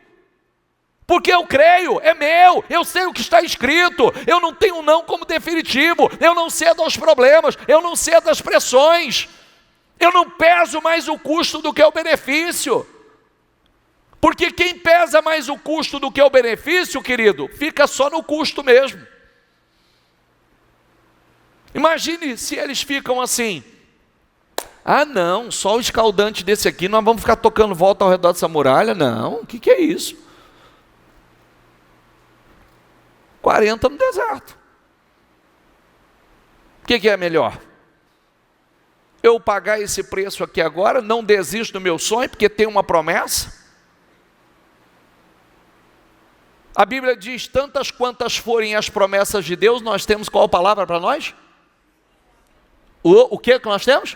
Porque eu creio, é meu, eu sei o que está escrito, eu não tenho não como definitivo, eu não cedo aos problemas, eu não cedo às pressões, eu não peso mais o custo do que o benefício. Porque quem pesa mais o custo do que o benefício, querido, fica só no custo mesmo. Imagine se eles ficam assim: ah não, só o escaldante desse aqui, nós vamos ficar tocando volta ao redor dessa muralha? Não, o que é isso? 40 no deserto. O que é melhor? Eu pagar esse preço aqui agora, não desisto do meu sonho, porque tem uma promessa? A Bíblia diz: tantas quantas forem as promessas de Deus, nós temos qual palavra para nós? O que nós temos?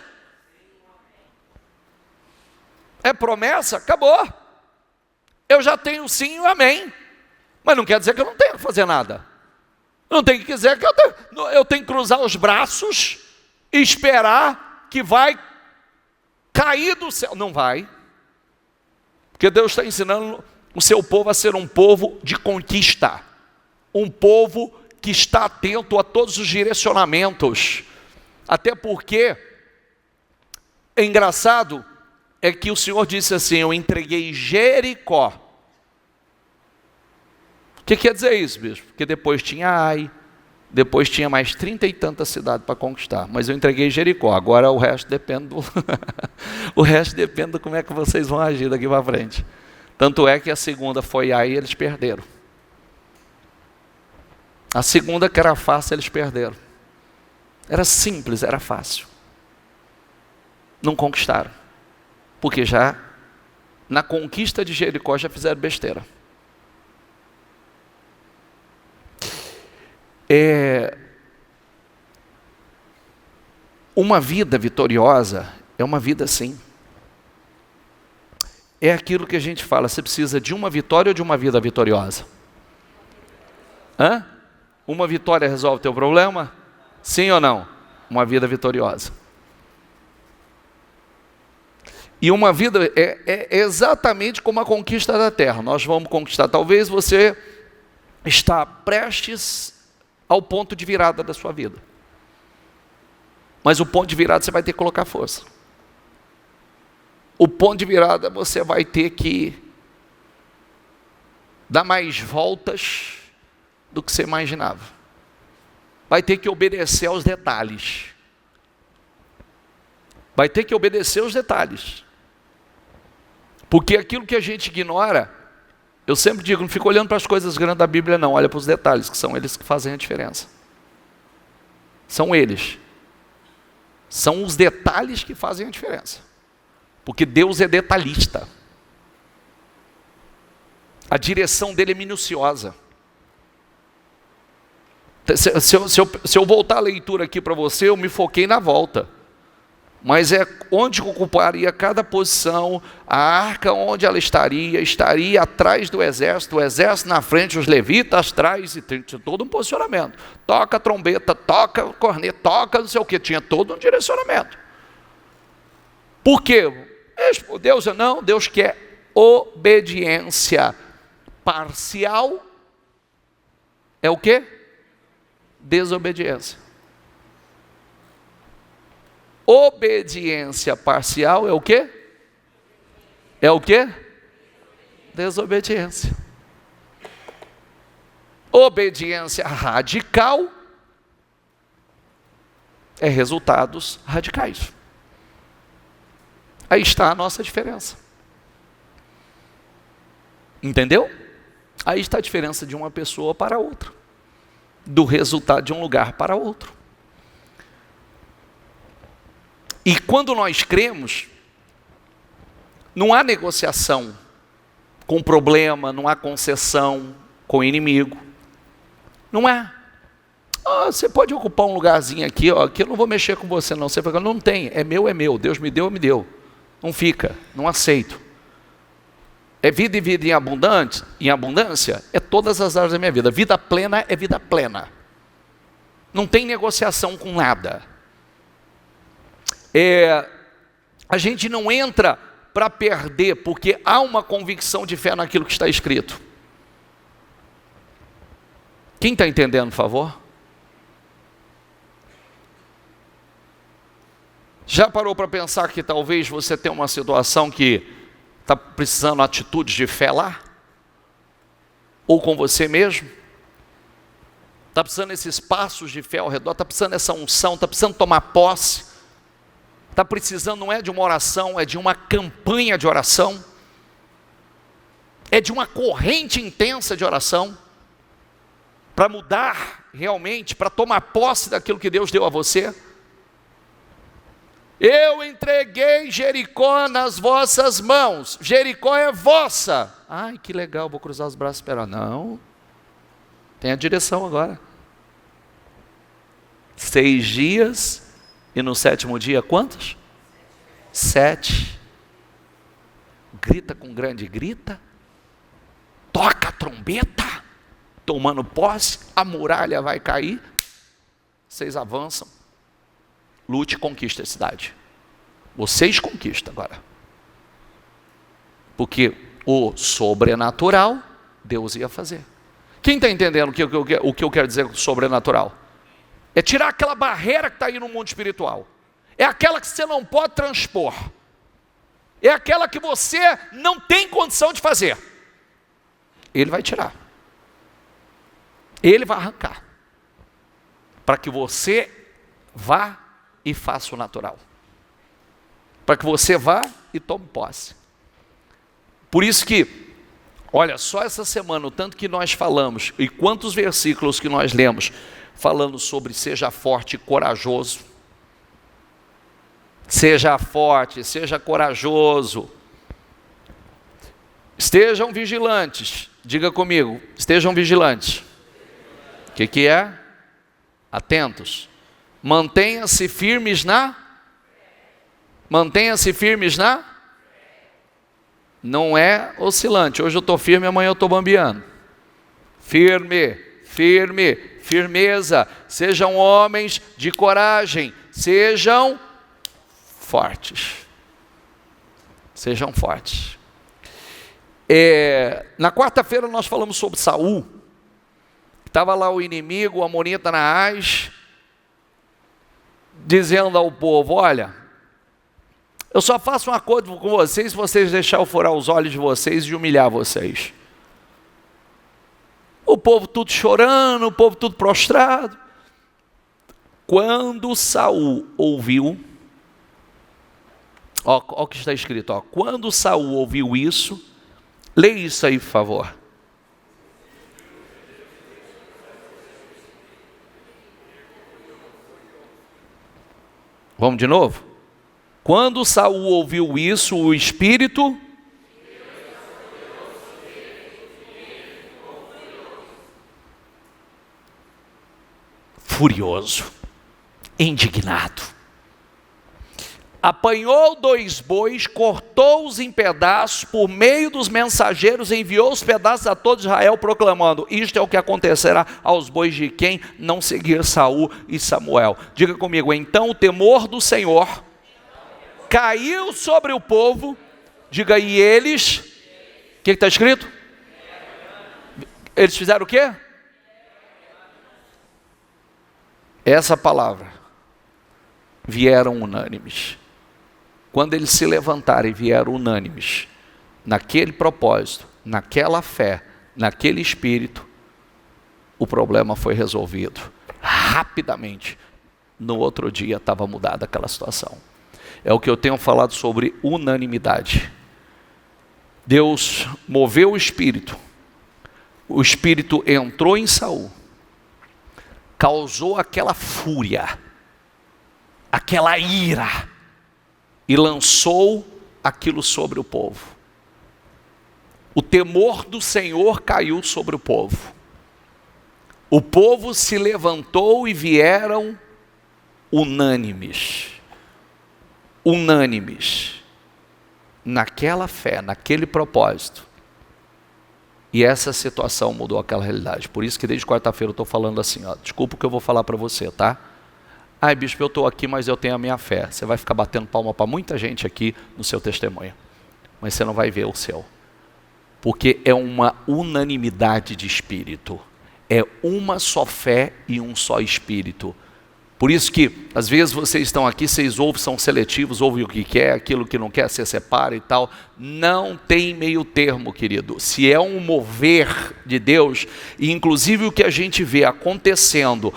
É promessa? Acabou. Eu já tenho sim e um amém. Mas não quer dizer que eu não tenho que fazer nada. Não tem que dizer que eu tenho que cruzar os braços e esperar que vai cair do céu. Não vai. Porque Deus está ensinando o seu povo a ser um povo de conquista. Um povo que está atento a todos os direcionamentos. Até porque, é engraçado, é que o Senhor disse assim: eu entreguei Jericó. O que quer dizer isso, bispo? Porque depois tinha Ai, depois tinha mais 30 e tantas cidades para conquistar. Mas eu entreguei Jericó, agora o resto depende do... o resto depende de como é que vocês vão agir daqui para frente. Tanto é que a segunda foi Ai e eles perderam. A segunda, que era fácil, eles perderam. Era simples, era fácil. Não conquistaram. Porque já, na conquista de Jericó, já fizeram besteira. Uma vida vitoriosa é uma vida assim. É aquilo que a gente fala: você precisa de uma vitória ou de uma vida vitoriosa? Uma vitória resolve o teu problema? Sim ou não? Uma vida vitoriosa. E uma vida é exatamente como a conquista da terra. Nós vamos conquistar. Talvez você está prestes ao ponto de virada da sua vida. Mas o ponto de virada você vai ter que colocar força. O ponto de virada você vai ter que dar mais voltas do que você imaginava. Vai ter que obedecer aos detalhes. Vai ter que obedecer aos detalhes. Porque aquilo que a gente ignora, eu sempre digo, não fica olhando para as coisas grandes da Bíblia não, olha para os detalhes, que são eles que fazem a diferença. São eles. São os detalhes que fazem a diferença. Porque Deus é detalhista. A direção dele é minuciosa. Se eu voltar a leitura aqui para você, eu me foquei na volta. Mas é onde ocuparia cada posição, a arca onde ela estaria atrás do exército, o exército na frente, os levitas atrás, e tinha todo um posicionamento. Toca a trombeta, toca o corneta, toca não sei o que, tinha todo um direcionamento. Por quê? Deus não, Deus quer obediência. Parcial é o quê? Desobediência. Obediência parcial é o quê? É o quê? Desobediência. Obediência radical é resultados radicais. Aí está a nossa diferença. Entendeu? Aí está a diferença de uma pessoa para outra. Do resultado de um lugar para outro. E quando nós cremos, não há negociação com o problema, não há concessão com o inimigo. Não é. Você pode ocupar um lugarzinho aqui, aqui eu não vou mexer com você não. Você fala, não tem, é meu. Deus me deu, me deu. Não fica, não aceito. É vida e vida em abundância, é todas as áreas da minha vida. Vida plena é vida plena. Não tem negociação com nada. A gente não entra para perder, porque há uma convicção de fé naquilo que está escrito. Quem está entendendo, por favor? Já parou para pensar que talvez você tenha uma situação que está precisando de atitudes de fé lá? Ou com você mesmo? Está precisando desses passos de fé ao redor? Está precisando dessa unção? Está precisando tomar posse? Está precisando, não é de uma oração, é de uma campanha de oração? É de uma corrente intensa de oração? Para mudar realmente, para tomar posse daquilo que Deus deu a você? Eu entreguei Jericó nas vossas mãos. Jericó é vossa. Ai, que legal, vou cruzar os braços e esperar. Não, tem a direção agora. 6 dias, e no 7º dia, quantos? 7. Grita com grande grita. Toca a trombeta. Tomando posse, a muralha vai cair. Vocês avançam. Lute e conquista a cidade. Vocês conquistam agora. Porque o sobrenatural, Deus ia fazer. Quem está entendendo o que eu quero dizer com sobrenatural? É tirar aquela barreira que está aí no mundo espiritual. É aquela que você não pode transpor. É aquela que você não tem condição de fazer. Ele vai tirar. Ele vai arrancar. Para que você vá e faça o natural. Para que você vá e tome posse. Por isso que, olha, só essa semana, o tanto que nós falamos, e quantos versículos que nós lemos, falando sobre seja forte e corajoso. Seja forte, seja corajoso. Estejam vigilantes. Diga comigo, estejam vigilantes. O que é? Atentos. Mantenha-se firmes não é oscilante. Hoje eu estou firme, amanhã eu estou bambeando. Firmeza. Sejam homens de coragem, sejam fortes. Na quarta-feira nós falamos sobre Saul. Estava lá o inimigo, o amonita Naás, dizendo ao povo, olha, eu só faço um acordo com vocês se vocês deixarem eu furar os olhos de vocês e humilhar vocês. O povo tudo chorando, o povo tudo prostrado. Quando Saul ouviu, ó o que está escrito, ó, quando Saul ouviu isso, leia isso aí, por favor. Vamos de novo? Quando Saul ouviu isso, o espírito furioso, indignado, apanhou 2 bois, cortou-os em pedaços, por meio dos mensageiros enviou os pedaços a todo Israel, proclamando, isto é o que acontecerá aos bois de quem não seguir Saul e Samuel. Diga comigo, então o temor do Senhor caiu sobre o povo. Diga, e eles, o que está escrito? Eles fizeram o quê? Essa palavra, vieram unânimes. Quando eles se levantaram e vieram unânimes, naquele propósito, naquela fé, naquele espírito, o problema foi resolvido. Rapidamente, no outro dia estava mudada aquela situação. É o que eu tenho falado sobre unanimidade. Deus moveu o espírito entrou em Saul, causou aquela fúria, aquela ira, e lançou aquilo sobre o povo. O temor do Senhor caiu sobre o povo. O povo se levantou e vieram unânimes. Unânimes. Naquela fé, naquele propósito. E essa situação mudou aquela realidade. Por isso que desde quarta-feira eu estou falando assim, ó, desculpa o que eu vou falar para você, tá? Ai, bispo, eu estou aqui, mas eu tenho a minha fé. Você vai ficar batendo palma para muita gente aqui no seu testemunho. Mas você não vai ver o seu. Porque é uma unanimidade de espírito. É uma só fé e um só espírito. Por isso que, às vezes, vocês estão aqui, vocês ouvem, são seletivos, ouvem o que quer, aquilo que não quer, se separa e tal. Não tem meio termo, querido. Se é um mover de Deus, e inclusive o que a gente vê acontecendo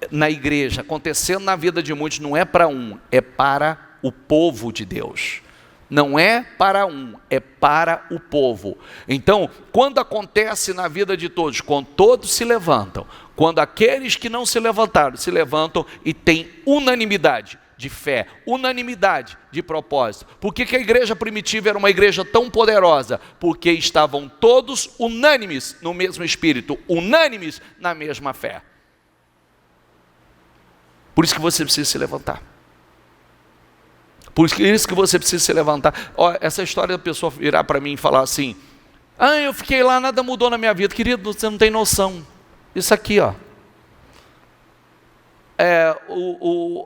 na igreja, acontecendo na vida de muitos, não é para um, é para o povo de Deus. Não é para um, é para o povo. Então, quando acontece na vida de todos, quando todos se levantam, quando aqueles que não se levantaram, se levantam e tem unanimidade de fé, unanimidade de propósito. Por que a igreja primitiva era uma igreja tão poderosa? Porque estavam todos unânimes no mesmo espírito, unânimes na mesma fé. Por isso que você precisa se levantar. Por isso que você precisa se levantar. Ó, essa história da pessoa virar para mim e falar assim, eu fiquei lá, nada mudou na minha vida. Querido, você não tem noção. Isso aqui, ó.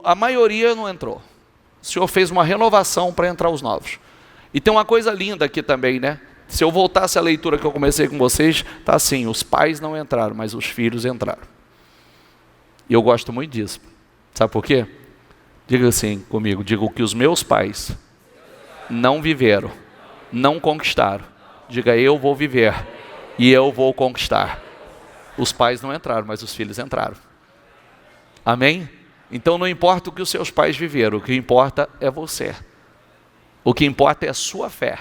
A maioria não entrou. O Senhor fez uma renovação para entrar os novos. E tem uma coisa linda aqui também, né? Se eu voltasse à leitura que eu comecei com vocês, tá assim, os pais não entraram, mas os filhos entraram. E eu gosto muito disso. Sabe por quê? Diga assim comigo, diga o que os meus pais não viveram, não conquistaram. Diga, eu vou viver e eu vou conquistar. Os pais não entraram, mas os filhos entraram. Amém? Então não importa o que os seus pais viveram, o que importa é você. O que importa é a sua fé.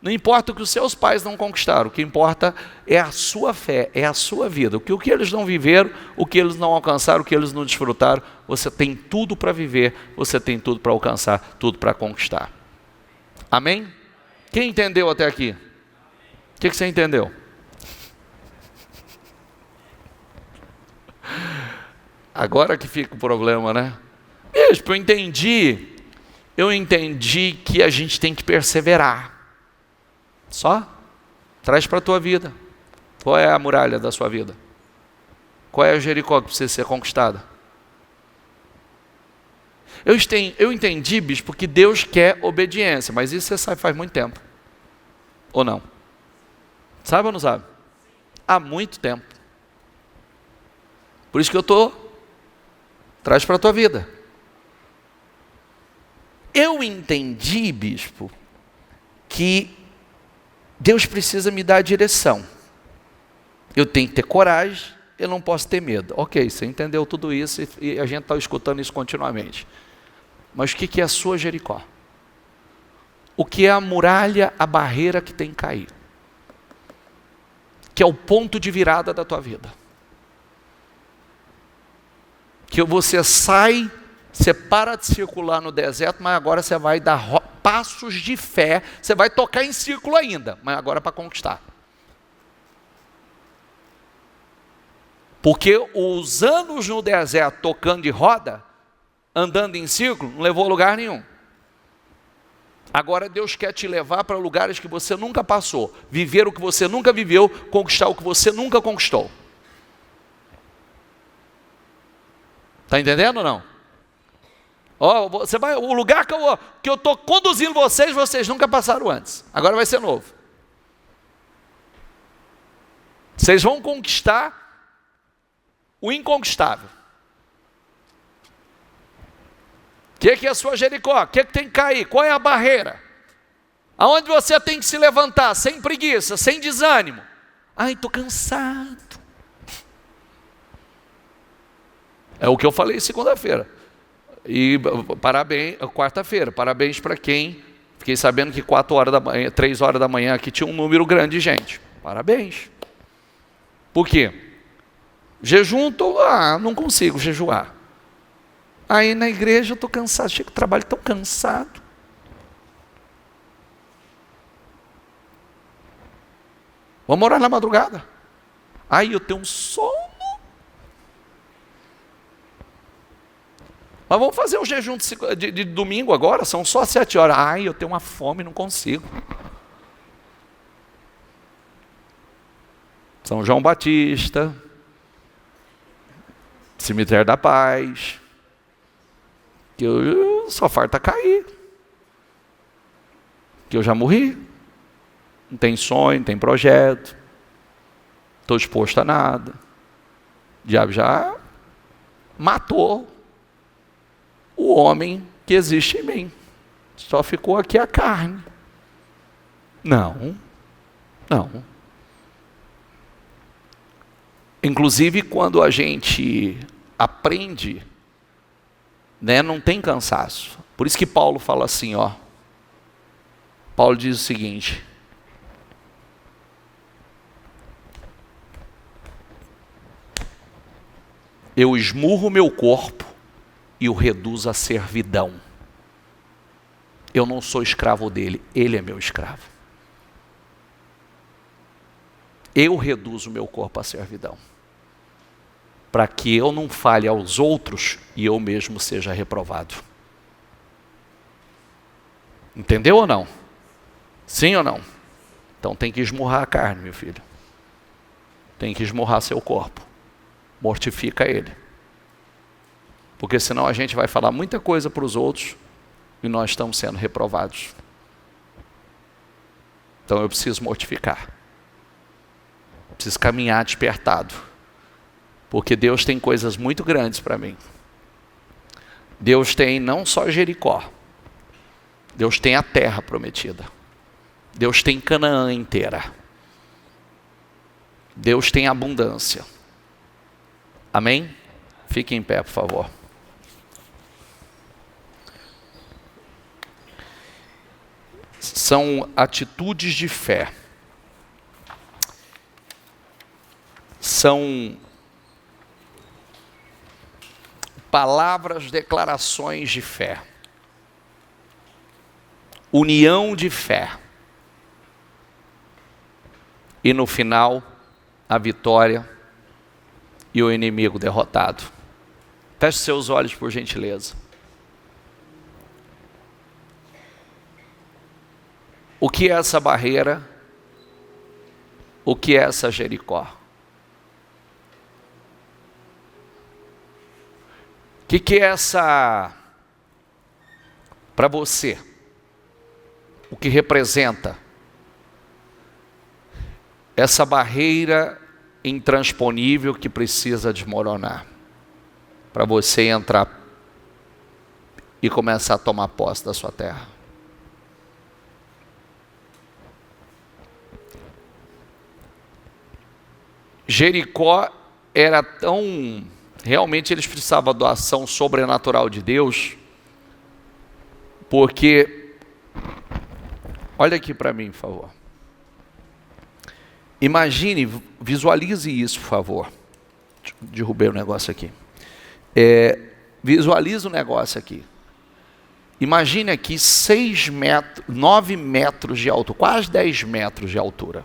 Não importa o que os seus pais não conquistaram, o que importa é a sua fé, é a sua vida. O que eles não viveram, o que eles não alcançaram, o que eles não desfrutaram, você tem tudo para viver, você tem tudo para alcançar, tudo para conquistar. Amém? Quem entendeu até aqui? O que você entendeu? Agora que fica o problema, né? Bispo, eu entendi que a gente tem que perseverar. Só? Traz para a tua vida. Qual é a muralha da sua vida? Qual é a Jericó que precisa ser conquistada? Eu entendi, bispo, que Deus quer obediência, mas isso você sabe faz muito tempo. Ou não? Sabe ou não sabe? Há muito tempo. Por isso que eu traz para a tua vida. Eu entendi, bispo, que Deus precisa me dar a direção. Eu tenho que ter coragem, eu não posso ter medo. Ok, você entendeu tudo isso e a gente está escutando isso continuamente. Mas o que é a sua Jericó? O que é a muralha, a barreira que tem que cair? Que é o ponto de virada da tua vida. Que você sai, você para de circular no deserto, mas agora você vai dar passos de fé, você vai tocar em círculo ainda, mas agora é para conquistar. Porque os anos no deserto tocando de roda, andando em círculo, não levou a lugar nenhum. Agora Deus quer te levar para lugares que você nunca passou, viver o que você nunca viveu, conquistar o que você nunca conquistou. Está entendendo ou não? Você vai, o lugar que eu estou conduzindo vocês nunca passaram antes. Agora vai ser novo. Vocês vão conquistar o inconquistável. O que é a sua Jericó? O que tem que cair? Qual é a barreira? Aonde você tem que se levantar, sem preguiça, sem desânimo. Estou cansado. É o que eu falei segunda-feira. E parabéns, quarta-feira, parabéns para quem, fiquei sabendo que 3 horas da manhã aqui tinha um número grande de gente. Parabéns. Por quê? Jejum, não consigo jejuar. Aí na igreja eu estou cansado, chego do trabalho tão cansado. Vamos orar na madrugada. Aí eu tenho um sono. Mas vamos fazer o jejum de domingo agora, são só 7 horas. Ai, eu tenho uma fome, não consigo. São João Batista, Cemitério da Paz, que eu só falta cair. Que eu já morri. Não tem sonho, não tem projeto. Estou exposto a nada. O diabo já matou o homem que existe em mim. Só ficou aqui a carne. Não. Inclusive, quando a gente aprende, né, não tem cansaço. Por isso que Paulo fala assim, ó. Paulo diz o seguinte: eu esmurro meu corpo e o reduzo à servidão. Eu não sou escravo dele, ele é meu escravo. Eu reduzo meu corpo à servidão, para que eu não fale aos outros e eu mesmo seja reprovado. Entendeu ou não? Sim ou não? Então tem que esmurrar a carne, meu filho. Tem que esmurrar seu corpo. Mortifica ele. Porque senão a gente vai falar muita coisa para os outros e nós estamos sendo reprovados. Então eu preciso mortificar. Preciso caminhar despertado. Porque Deus tem coisas muito grandes para mim. Deus tem não só Jericó. Deus tem a terra prometida. Deus tem Canaã inteira. Deus tem abundância. Amém? Fique em pé, por favor. São atitudes de fé. São palavras, declarações de fé. União de fé. E no final, a vitória e o inimigo derrotado. Feche seus olhos, por gentileza. O que é essa barreira? O que é essa Jericó? O que é essa, para você, o que representa essa barreira intransponível que precisa desmoronar, para você entrar e começar a tomar posse da sua terra? Jericó era tão... Realmente eles precisavam da ação sobrenatural de Deus, porque... Olha aqui para mim, por favor. Imagine, visualize isso, por favor. Derrubei o negócio aqui. Visualize o negócio aqui. Imagine aqui 9 metros de altura, quase 10 metros de altura.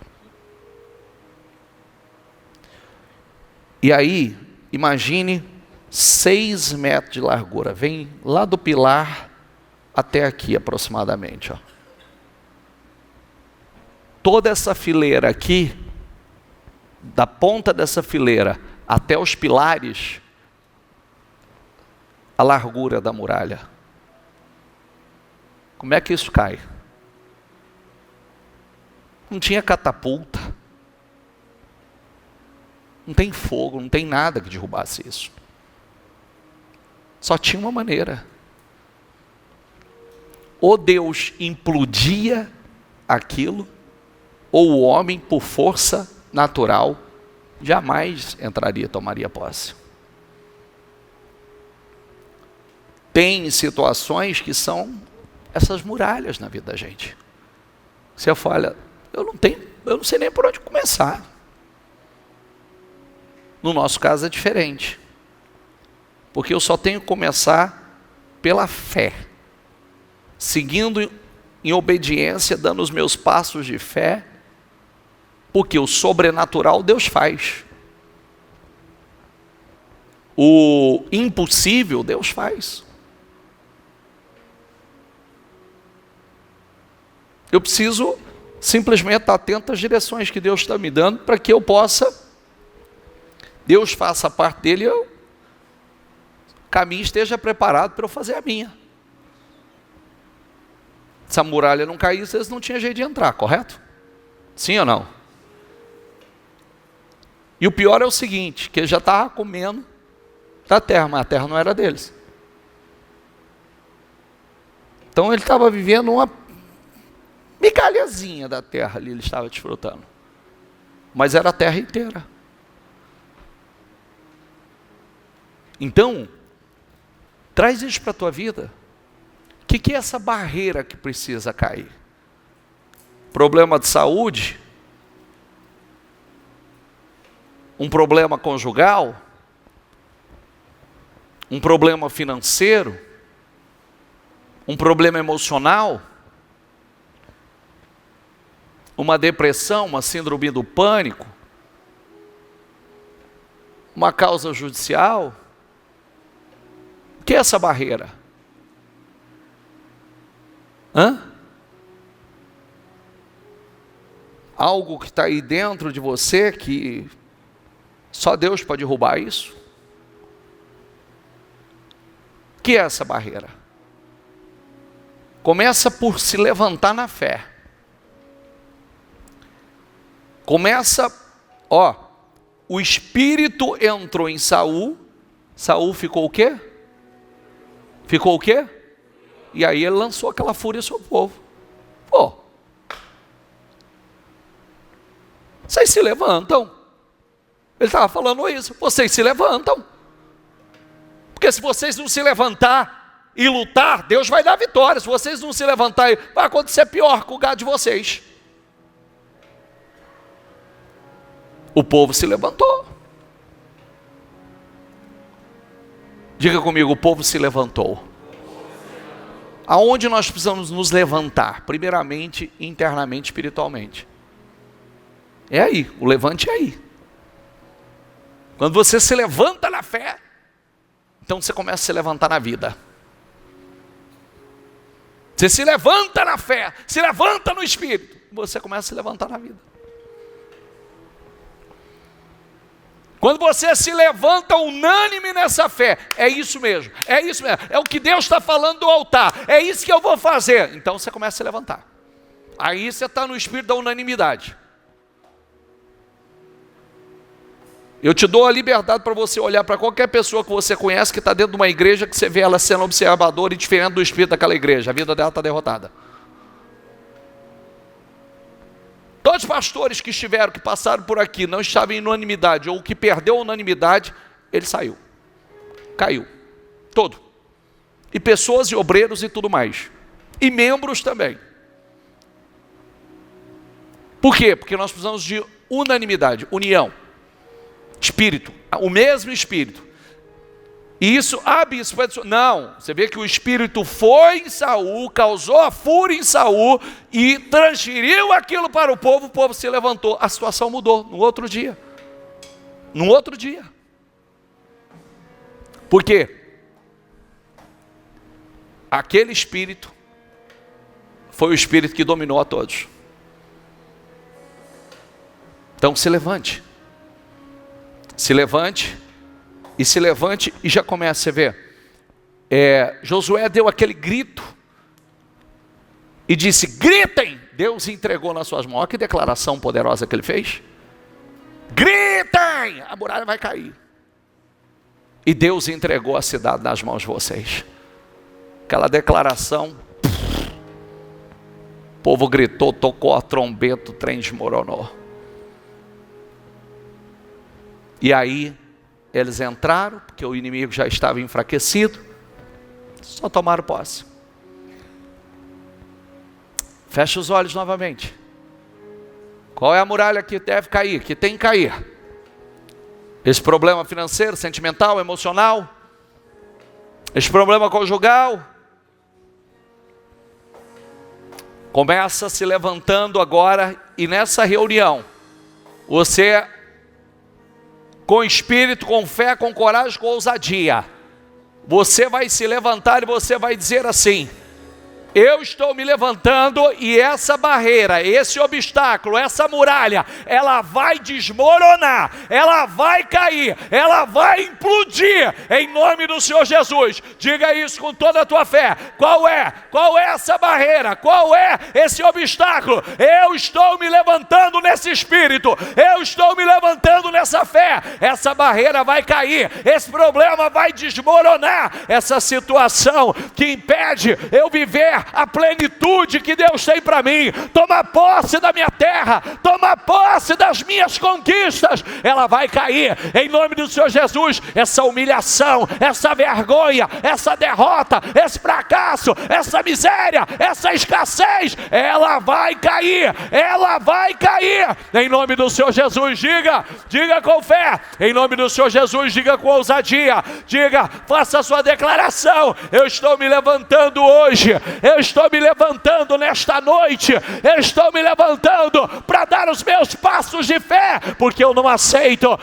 E aí, imagine 6 metros de largura. Vem lá do pilar até aqui aproximadamente. Ó. Toda essa fileira aqui, da ponta dessa fileira até os pilares, a largura da muralha. Como é que isso cai? Não tinha catapulta. Não tem fogo, não tem nada que derrubasse isso. Só tinha uma maneira. Ou Deus implodia aquilo, ou o homem, por força natural, jamais entraria, tomaria posse. Tem situações que são essas muralhas na vida da gente. Você fala, eu não sei nem por onde começar. No nosso caso é diferente. Porque eu só tenho que começar pela fé. Seguindo em obediência, dando os meus passos de fé. Porque o sobrenatural Deus faz. O impossível Deus faz. Eu preciso simplesmente estar atento às direções que Deus está me dando para que eu possa, Deus faça a parte dele e o caminho esteja preparado para eu fazer a minha. Se a muralha não caísse, eles não tinham jeito de entrar, correto? Sim ou não? E o pior é o seguinte, que ele já estava comendo da terra, mas a terra não era deles. Então ele estava vivendo uma migalhazinha da terra ali, ele estava desfrutando. Mas era a terra inteira. Então, traz isso para a tua vida. O que é essa barreira que precisa cair? Problema de saúde? Um problema conjugal? Um problema financeiro? Um problema emocional? Uma depressão, uma síndrome do pânico? Uma causa judicial? O que é essa barreira? Algo que está aí dentro de você que só Deus pode derrubar isso? O que é essa barreira? Começa por se levantar na fé. Começa, o espírito entrou em Saul. Saul ficou o quê? Ficou o quê? E aí ele lançou aquela fúria sobre o povo. Vocês se levantam. Ele estava falando isso. Vocês se levantam. Porque se vocês não se levantar e lutar, Deus vai dar vitória. Se vocês não se levantar, vai acontecer pior com o gado de vocês. O povo se levantou. Diga comigo, o povo se levantou. Aonde nós precisamos nos levantar? Primeiramente, internamente, espiritualmente. É aí, o levante é aí. Quando você se levanta na fé, então você começa a se levantar na vida. Você se levanta na fé, se levanta no espírito, você começa a se levantar na vida. Quando você se levanta unânime nessa fé, é isso mesmo, é o que Deus está falando do altar, é isso que eu vou fazer. Então você começa a se levantar. Aí você está no espírito da unanimidade. Eu te dou a liberdade para você olhar para qualquer pessoa que você conhece que está dentro de uma igreja, que você vê ela sendo observadora e diferente do espírito daquela igreja. A vida dela está derrotada. Todos os pastores que estiveram, que passaram por aqui, não estavam em unanimidade, ou que perdeu a unanimidade, ele saiu. Caiu. Todo. E pessoas e obreiros e tudo mais. E membros também. Por quê? Porque nós precisamos de unanimidade, união. Espírito, o mesmo espírito. E isso, bispo, não, você vê que o espírito foi em Saul, causou a fúria em Saul e transferiu aquilo para o povo se levantou, a situação mudou no outro dia. No outro dia. Por quê? Aquele espírito foi o espírito que dominou a todos. Então se levante. Se levante e já começa a ver. Josué deu aquele grito e disse: gritem! Deus entregou nas suas mãos. Olha que declaração poderosa que ele fez. Gritem! A muralha vai cair. E Deus entregou a cidade nas mãos de vocês. Aquela declaração. O povo gritou, tocou a trombeta, o trem desmoronou. E aí eles entraram, porque o inimigo já estava enfraquecido, só tomaram posse. Fecha os olhos novamente. Qual é a muralha que deve cair, que tem que cair? Esse problema financeiro, sentimental, emocional? Esse problema conjugal? Começa se levantando agora, e nessa reunião, você, com espírito, com fé, com coragem, com ousadia, você vai se levantar e você vai dizer assim: Eu estou me levantando e essa barreira, esse obstáculo, essa muralha, ela vai desmoronar, ela vai cair, ela vai implodir, em nome do Senhor Jesus. Diga isso com toda a tua fé. Qual é? Qual é essa barreira? Qual é esse obstáculo? Eu estou me levantando nesse espírito, eu estou me levantando nessa fé. Essa barreira vai cair, esse problema vai desmoronar, essa situação que impede eu viver a plenitude que Deus tem para mim, tomar posse da minha terra, tomar posse das minhas conquistas, ela vai cair, em nome do Senhor Jesus. Essa humilhação, essa vergonha, essa derrota, esse fracasso, essa miséria, essa escassez, ela vai cair, em nome do Senhor Jesus. Diga com fé, em nome do Senhor Jesus, diga com ousadia, diga, faça a sua declaração. Eu estou me levantando hoje, eu estou me levantando nesta noite, eu estou me levantando para dar os meus passos de fé, porque eu não aceito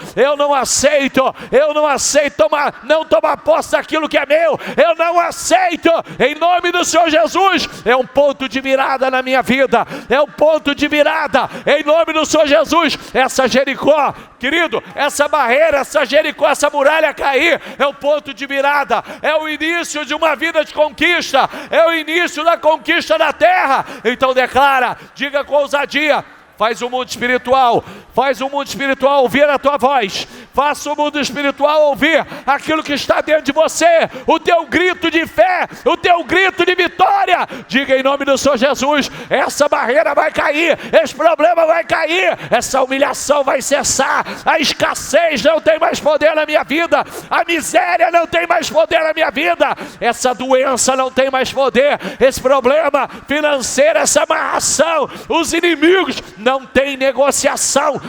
não tomar posse daquilo que é meu, eu não aceito, em nome do Senhor Jesus. É um ponto de virada na minha vida, é um ponto de virada, em nome do Senhor Jesus. Essa Jericó, querido, essa barreira, essa Jericó, essa muralha cair, é um ponto de virada, é o início de uma vida de conquista, é o início da conquista da terra. Então declara, diga com ousadia, faz o mundo espiritual ouvir a tua voz, faça o mundo espiritual ouvir aquilo que está dentro de você, o teu grito de fé, o teu grito de vitória. Diga em nome do Senhor Jesus, essa barreira vai cair, esse problema vai cair, essa humilhação vai cessar, a escassez não tem mais poder na minha vida, a miséria não tem mais poder na minha vida, essa doença não tem mais poder, esse problema financeiro, essa amarração, os inimigos, não tem negociação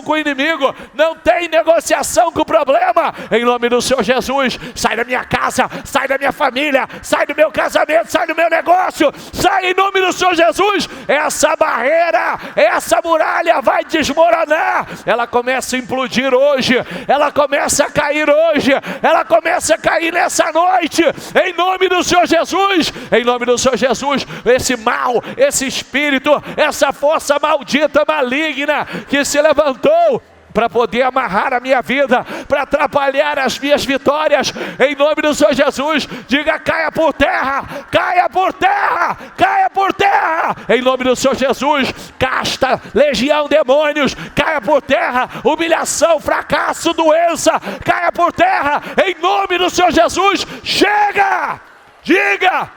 com o inimigo, não tem negociação com o problema, em nome do Senhor Jesus. Sai da minha casa, sai da minha família, sai do meu casamento, sai do meu negócio, sai em nome do Senhor Jesus. Essa barreira, essa muralha vai desmoronar, ela começa a implodir hoje, ela começa a cair hoje, ela começa a cair nessa noite, em nome do Senhor Jesus, em nome do Senhor Jesus. Esse mal, esse espírito, essa força maldita, maligna, que se levantou para poder amarrar a minha vida, para atrapalhar as minhas vitórias, em nome do Senhor Jesus, diga, caia por terra, caia por terra, caia por terra, em nome do Senhor Jesus. Casta, legião, demônios, caia por terra, humilhação, fracasso, doença, caia por terra, em nome do Senhor Jesus. Chega, diga,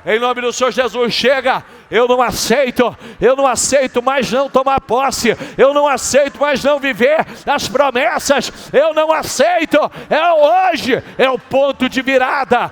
em nome do Senhor Jesus, chega. Eu não aceito mais não tomar posse, eu não aceito mais não viver as promessas, eu não aceito, hoje é o ponto de virada,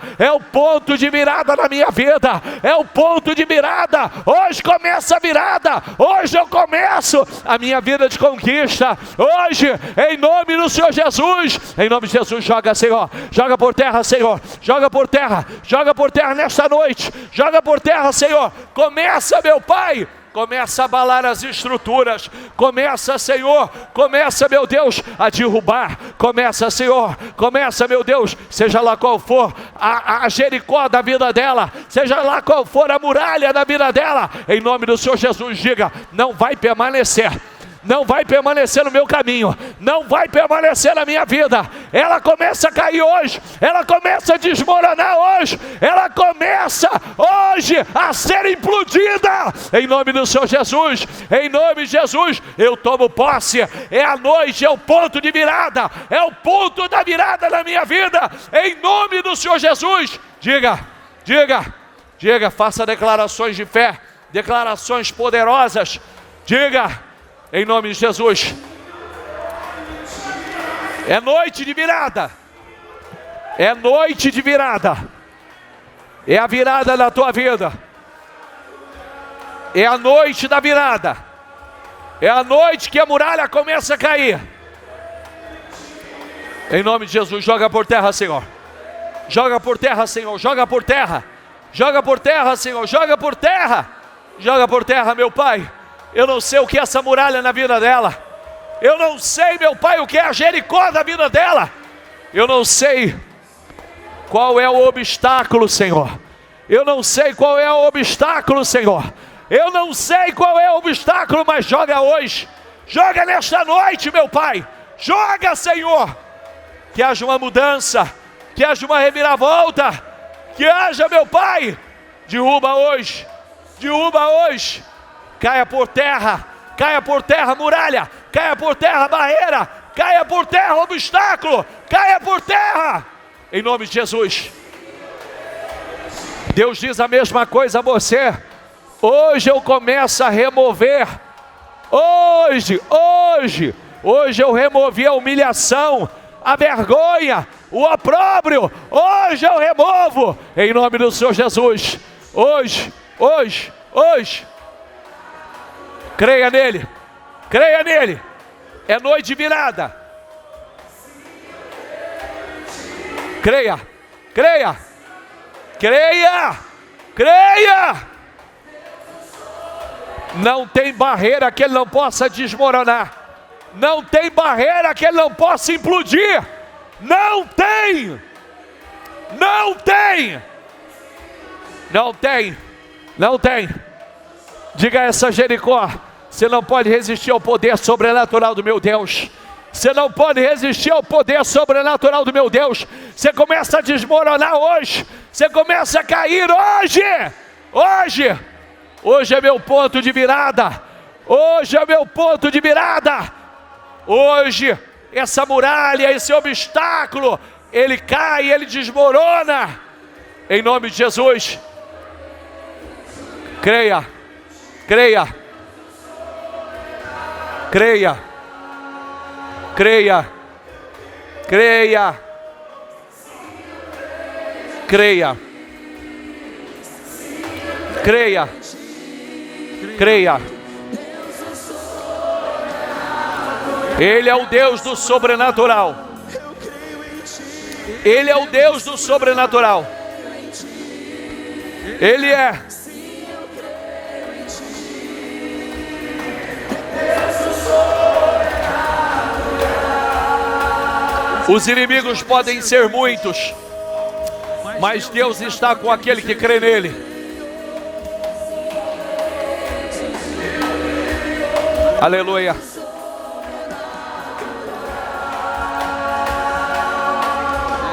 na minha vida, é o ponto de virada, hoje começa a virada, hoje eu começo a minha vida de conquista, hoje, em nome do Senhor Jesus, em nome de Jesus. Joga, Senhor, joga por terra, Senhor, joga por terra nesta noite, joga por terra, Senhor. Começa, meu Pai, começa a abalar as estruturas, começa, Senhor, começa, meu Deus, a derrubar, começa, Senhor, começa, meu Deus, seja lá qual for a Jericó da vida dela, seja lá qual for a muralha da vida dela, em nome do Senhor Jesus, diga, não vai permanecer no meu caminho, não vai permanecer na minha vida. Ela começa a cair hoje, ela começa a desmoronar hoje, ela começa hoje a ser implodida, em nome do Senhor Jesus, em nome de Jesus. Eu tomo posse, é a noite, é o ponto de virada, é o ponto da virada na minha vida, em nome do Senhor Jesus. Diga, faça declarações de fé, declarações poderosas, diga, em nome de Jesus. É noite de virada, é noite de virada, é a virada da tua vida, é a noite da virada, é a noite que a muralha começa a cair, em nome de Jesus. Joga por terra, Senhor, joga por terra, Senhor, joga por terra, Senhor, joga por terra, meu Pai. Eu não sei o que é essa muralha na vida dela, eu não sei, meu Pai, o que é a Jericó da vida dela, eu não sei qual é o obstáculo, Senhor, Eu não sei qual é o obstáculo, Senhor. Eu não sei qual é o obstáculo, mas joga hoje. Joga nesta noite, meu Pai. Joga, Senhor. Que haja uma mudança, que haja uma reviravolta, que haja, meu Pai. Derruba hoje, derruba hoje. Caia por terra muralha, caia por terra barreira, caia por terra obstáculo, caia por terra. Em nome de Jesus. Deus diz a mesma coisa a você. Hoje eu começo a remover. Hoje eu removi a humilhação, a vergonha, o opróbrio. Hoje eu removo, em nome do Senhor Jesus. Hoje. Creia nele. É noite de virada. Creia. Não tem barreira que ele não possa desmoronar. Não tem barreira que ele não possa implodir. Não tem. Diga a essa Jericó: você não pode resistir ao poder sobrenatural do meu Deus. Você não pode resistir ao poder sobrenatural do meu Deus. Você começa a desmoronar hoje. Você começa a cair hoje. Hoje é meu ponto de virada. Hoje, essa muralha, esse obstáculo, ele cai, ele desmorona. Em nome de Jesus. Creia. Ele é o Deus do sobrenatural. Ele é o Deus do sobrenatural. Ele é. Os inimigos podem ser muitos, mas Deus está com aquele que crê nele. Aleluia.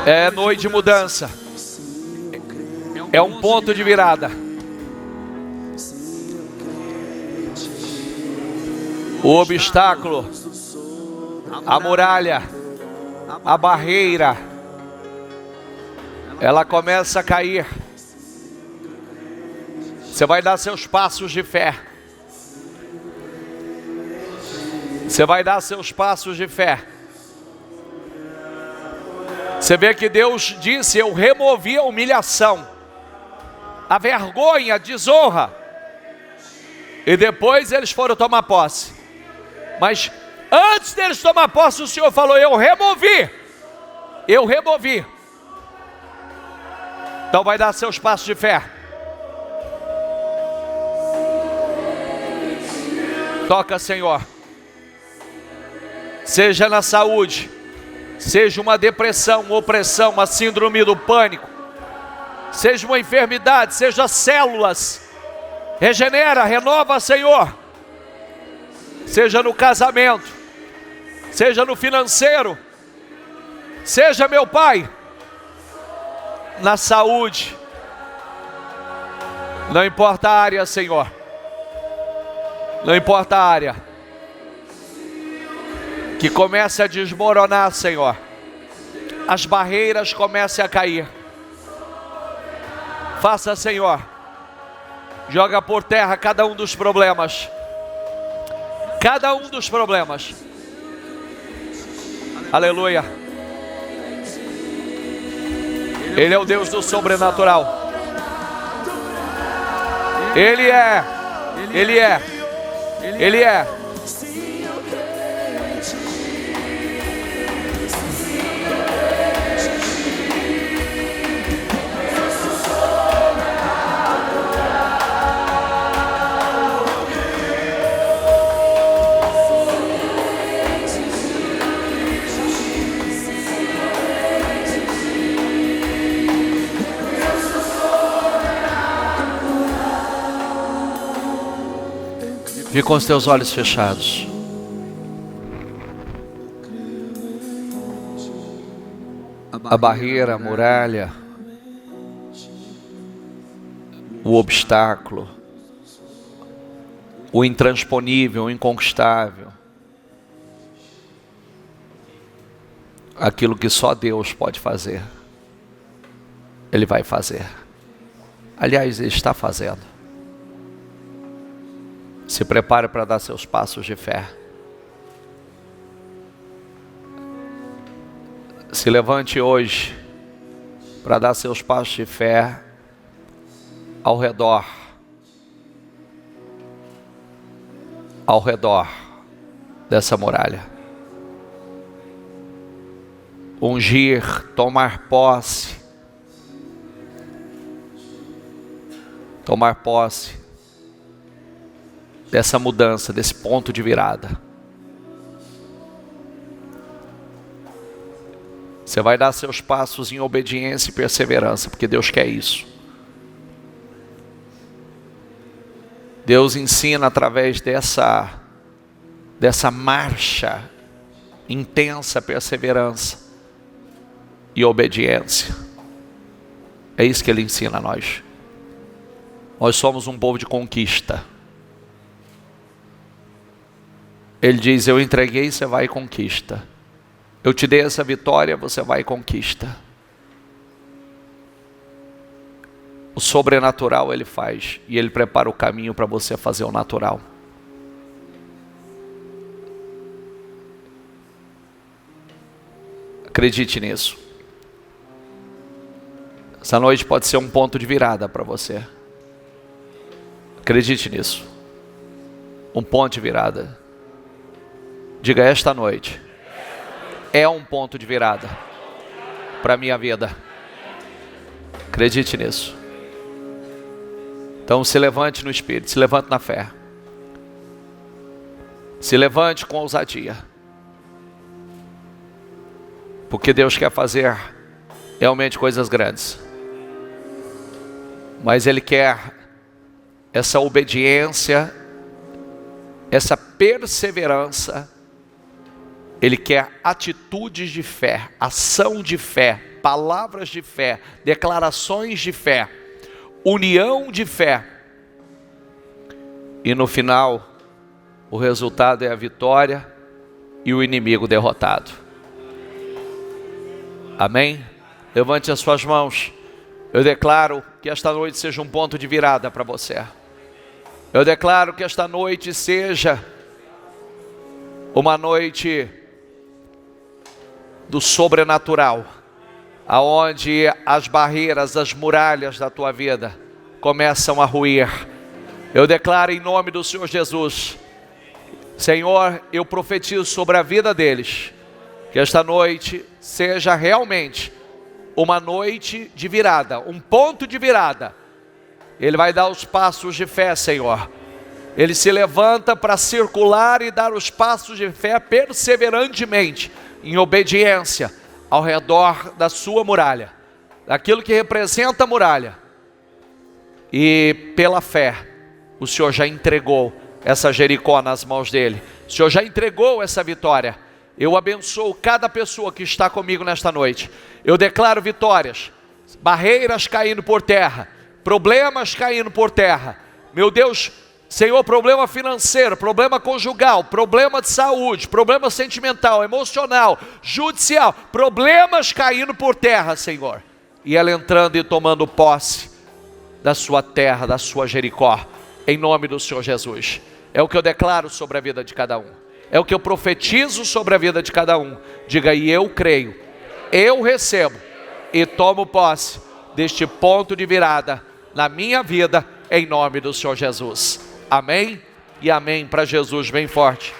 É noite de mudança. É um ponto de virada. O obstáculo, a muralha, a barreira, ela começa a cair. Você vai dar seus passos de fé. Você vai dar seus passos de fé. Você vê que Deus disse: eu removi a humilhação, a vergonha, a desonra. E depois eles foram tomar posse. Mas antes deles tomar posse, o Senhor falou: eu removi. Então vai dar seus passos de fé. Toca, Senhor. Seja na saúde, seja uma depressão, uma opressão, uma síndrome do pânico, seja uma enfermidade, seja células. Regenera, renova, Senhor. Seja no casamento, seja no financeiro, seja, meu Pai, na saúde. Não importa a área, Senhor. Não importa a área. Que comece a desmoronar, Senhor. As barreiras comecem a cair. Faça, Senhor. Joga por terra cada um dos problemas. Cada um dos problemas. Aleluia. Ele é o Deus do sobrenatural. Ele é. Fique com os teus olhos fechados. A barreira, a muralha, o obstáculo, o intransponível, o inconquistável, aquilo que só Deus pode fazer, Ele vai fazer. Aliás, Ele está fazendo. Se prepare para dar seus passos de fé. Se levante hoje para dar seus passos de fé ao redor dessa muralha. Ungir, tomar posse dessa mudança, desse ponto de virada. Você vai dar seus passos em obediência e perseverança, porque Deus quer isso. Deus ensina através dessa marcha intensa, perseverança e obediência. É isso que Ele ensina a nós. Nós somos um povo de conquista. Ele diz: eu entreguei, você vai e conquista. Eu te dei essa vitória, você vai e conquista. O sobrenatural Ele faz, e Ele prepara o caminho para você fazer o natural. Acredite nisso. Essa noite pode ser um ponto de virada para você. Acredite nisso. Um ponto de virada. Diga: esta noite é um ponto de virada para a minha vida. Acredite nisso. Então se levante no Espírito, se levante na fé. Se levante com ousadia. Porque Deus quer fazer realmente coisas grandes. Mas Ele quer essa obediência, essa perseverança. Ele quer atitudes de fé, ação de fé, palavras de fé, declarações de fé, união de fé. E no final, o resultado é a vitória e o inimigo derrotado. Amém? Levante as suas mãos. Eu declaro que esta noite seja um ponto de virada para você. Eu declaro que esta noite seja uma noite do sobrenatural, aonde as barreiras, as muralhas da tua vida começam a ruir. Eu declaro em nome do Senhor Jesus, Senhor, eu profetizo sobre a vida deles, que esta noite seja realmente uma noite de virada, um ponto de virada. Ele vai dar os passos de fé, Senhor. Ele se levanta para circular e dar os passos de fé perseverantemente, em obediência, ao redor da sua muralha, daquilo que representa a muralha. E pela fé, o Senhor já entregou essa Jericó nas mãos dele. O Senhor já entregou essa vitória. Eu abençoo cada pessoa que está comigo nesta noite. Eu declaro vitórias, barreiras caindo por terra, problemas caindo por terra. Meu Deus, Senhor, problema financeiro, problema conjugal, problema de saúde, problema sentimental, emocional, judicial, problemas caindo por terra, Senhor. E ela entrando e tomando posse da sua terra, da sua Jericó, em nome do Senhor Jesus. É o que eu declaro sobre a vida de cada um. É o que eu profetizo sobre a vida de cada um. Diga: e eu creio, eu recebo e tomo posse deste ponto de virada na minha vida, em nome do Senhor Jesus. Amém e amém para Jesus, bem forte.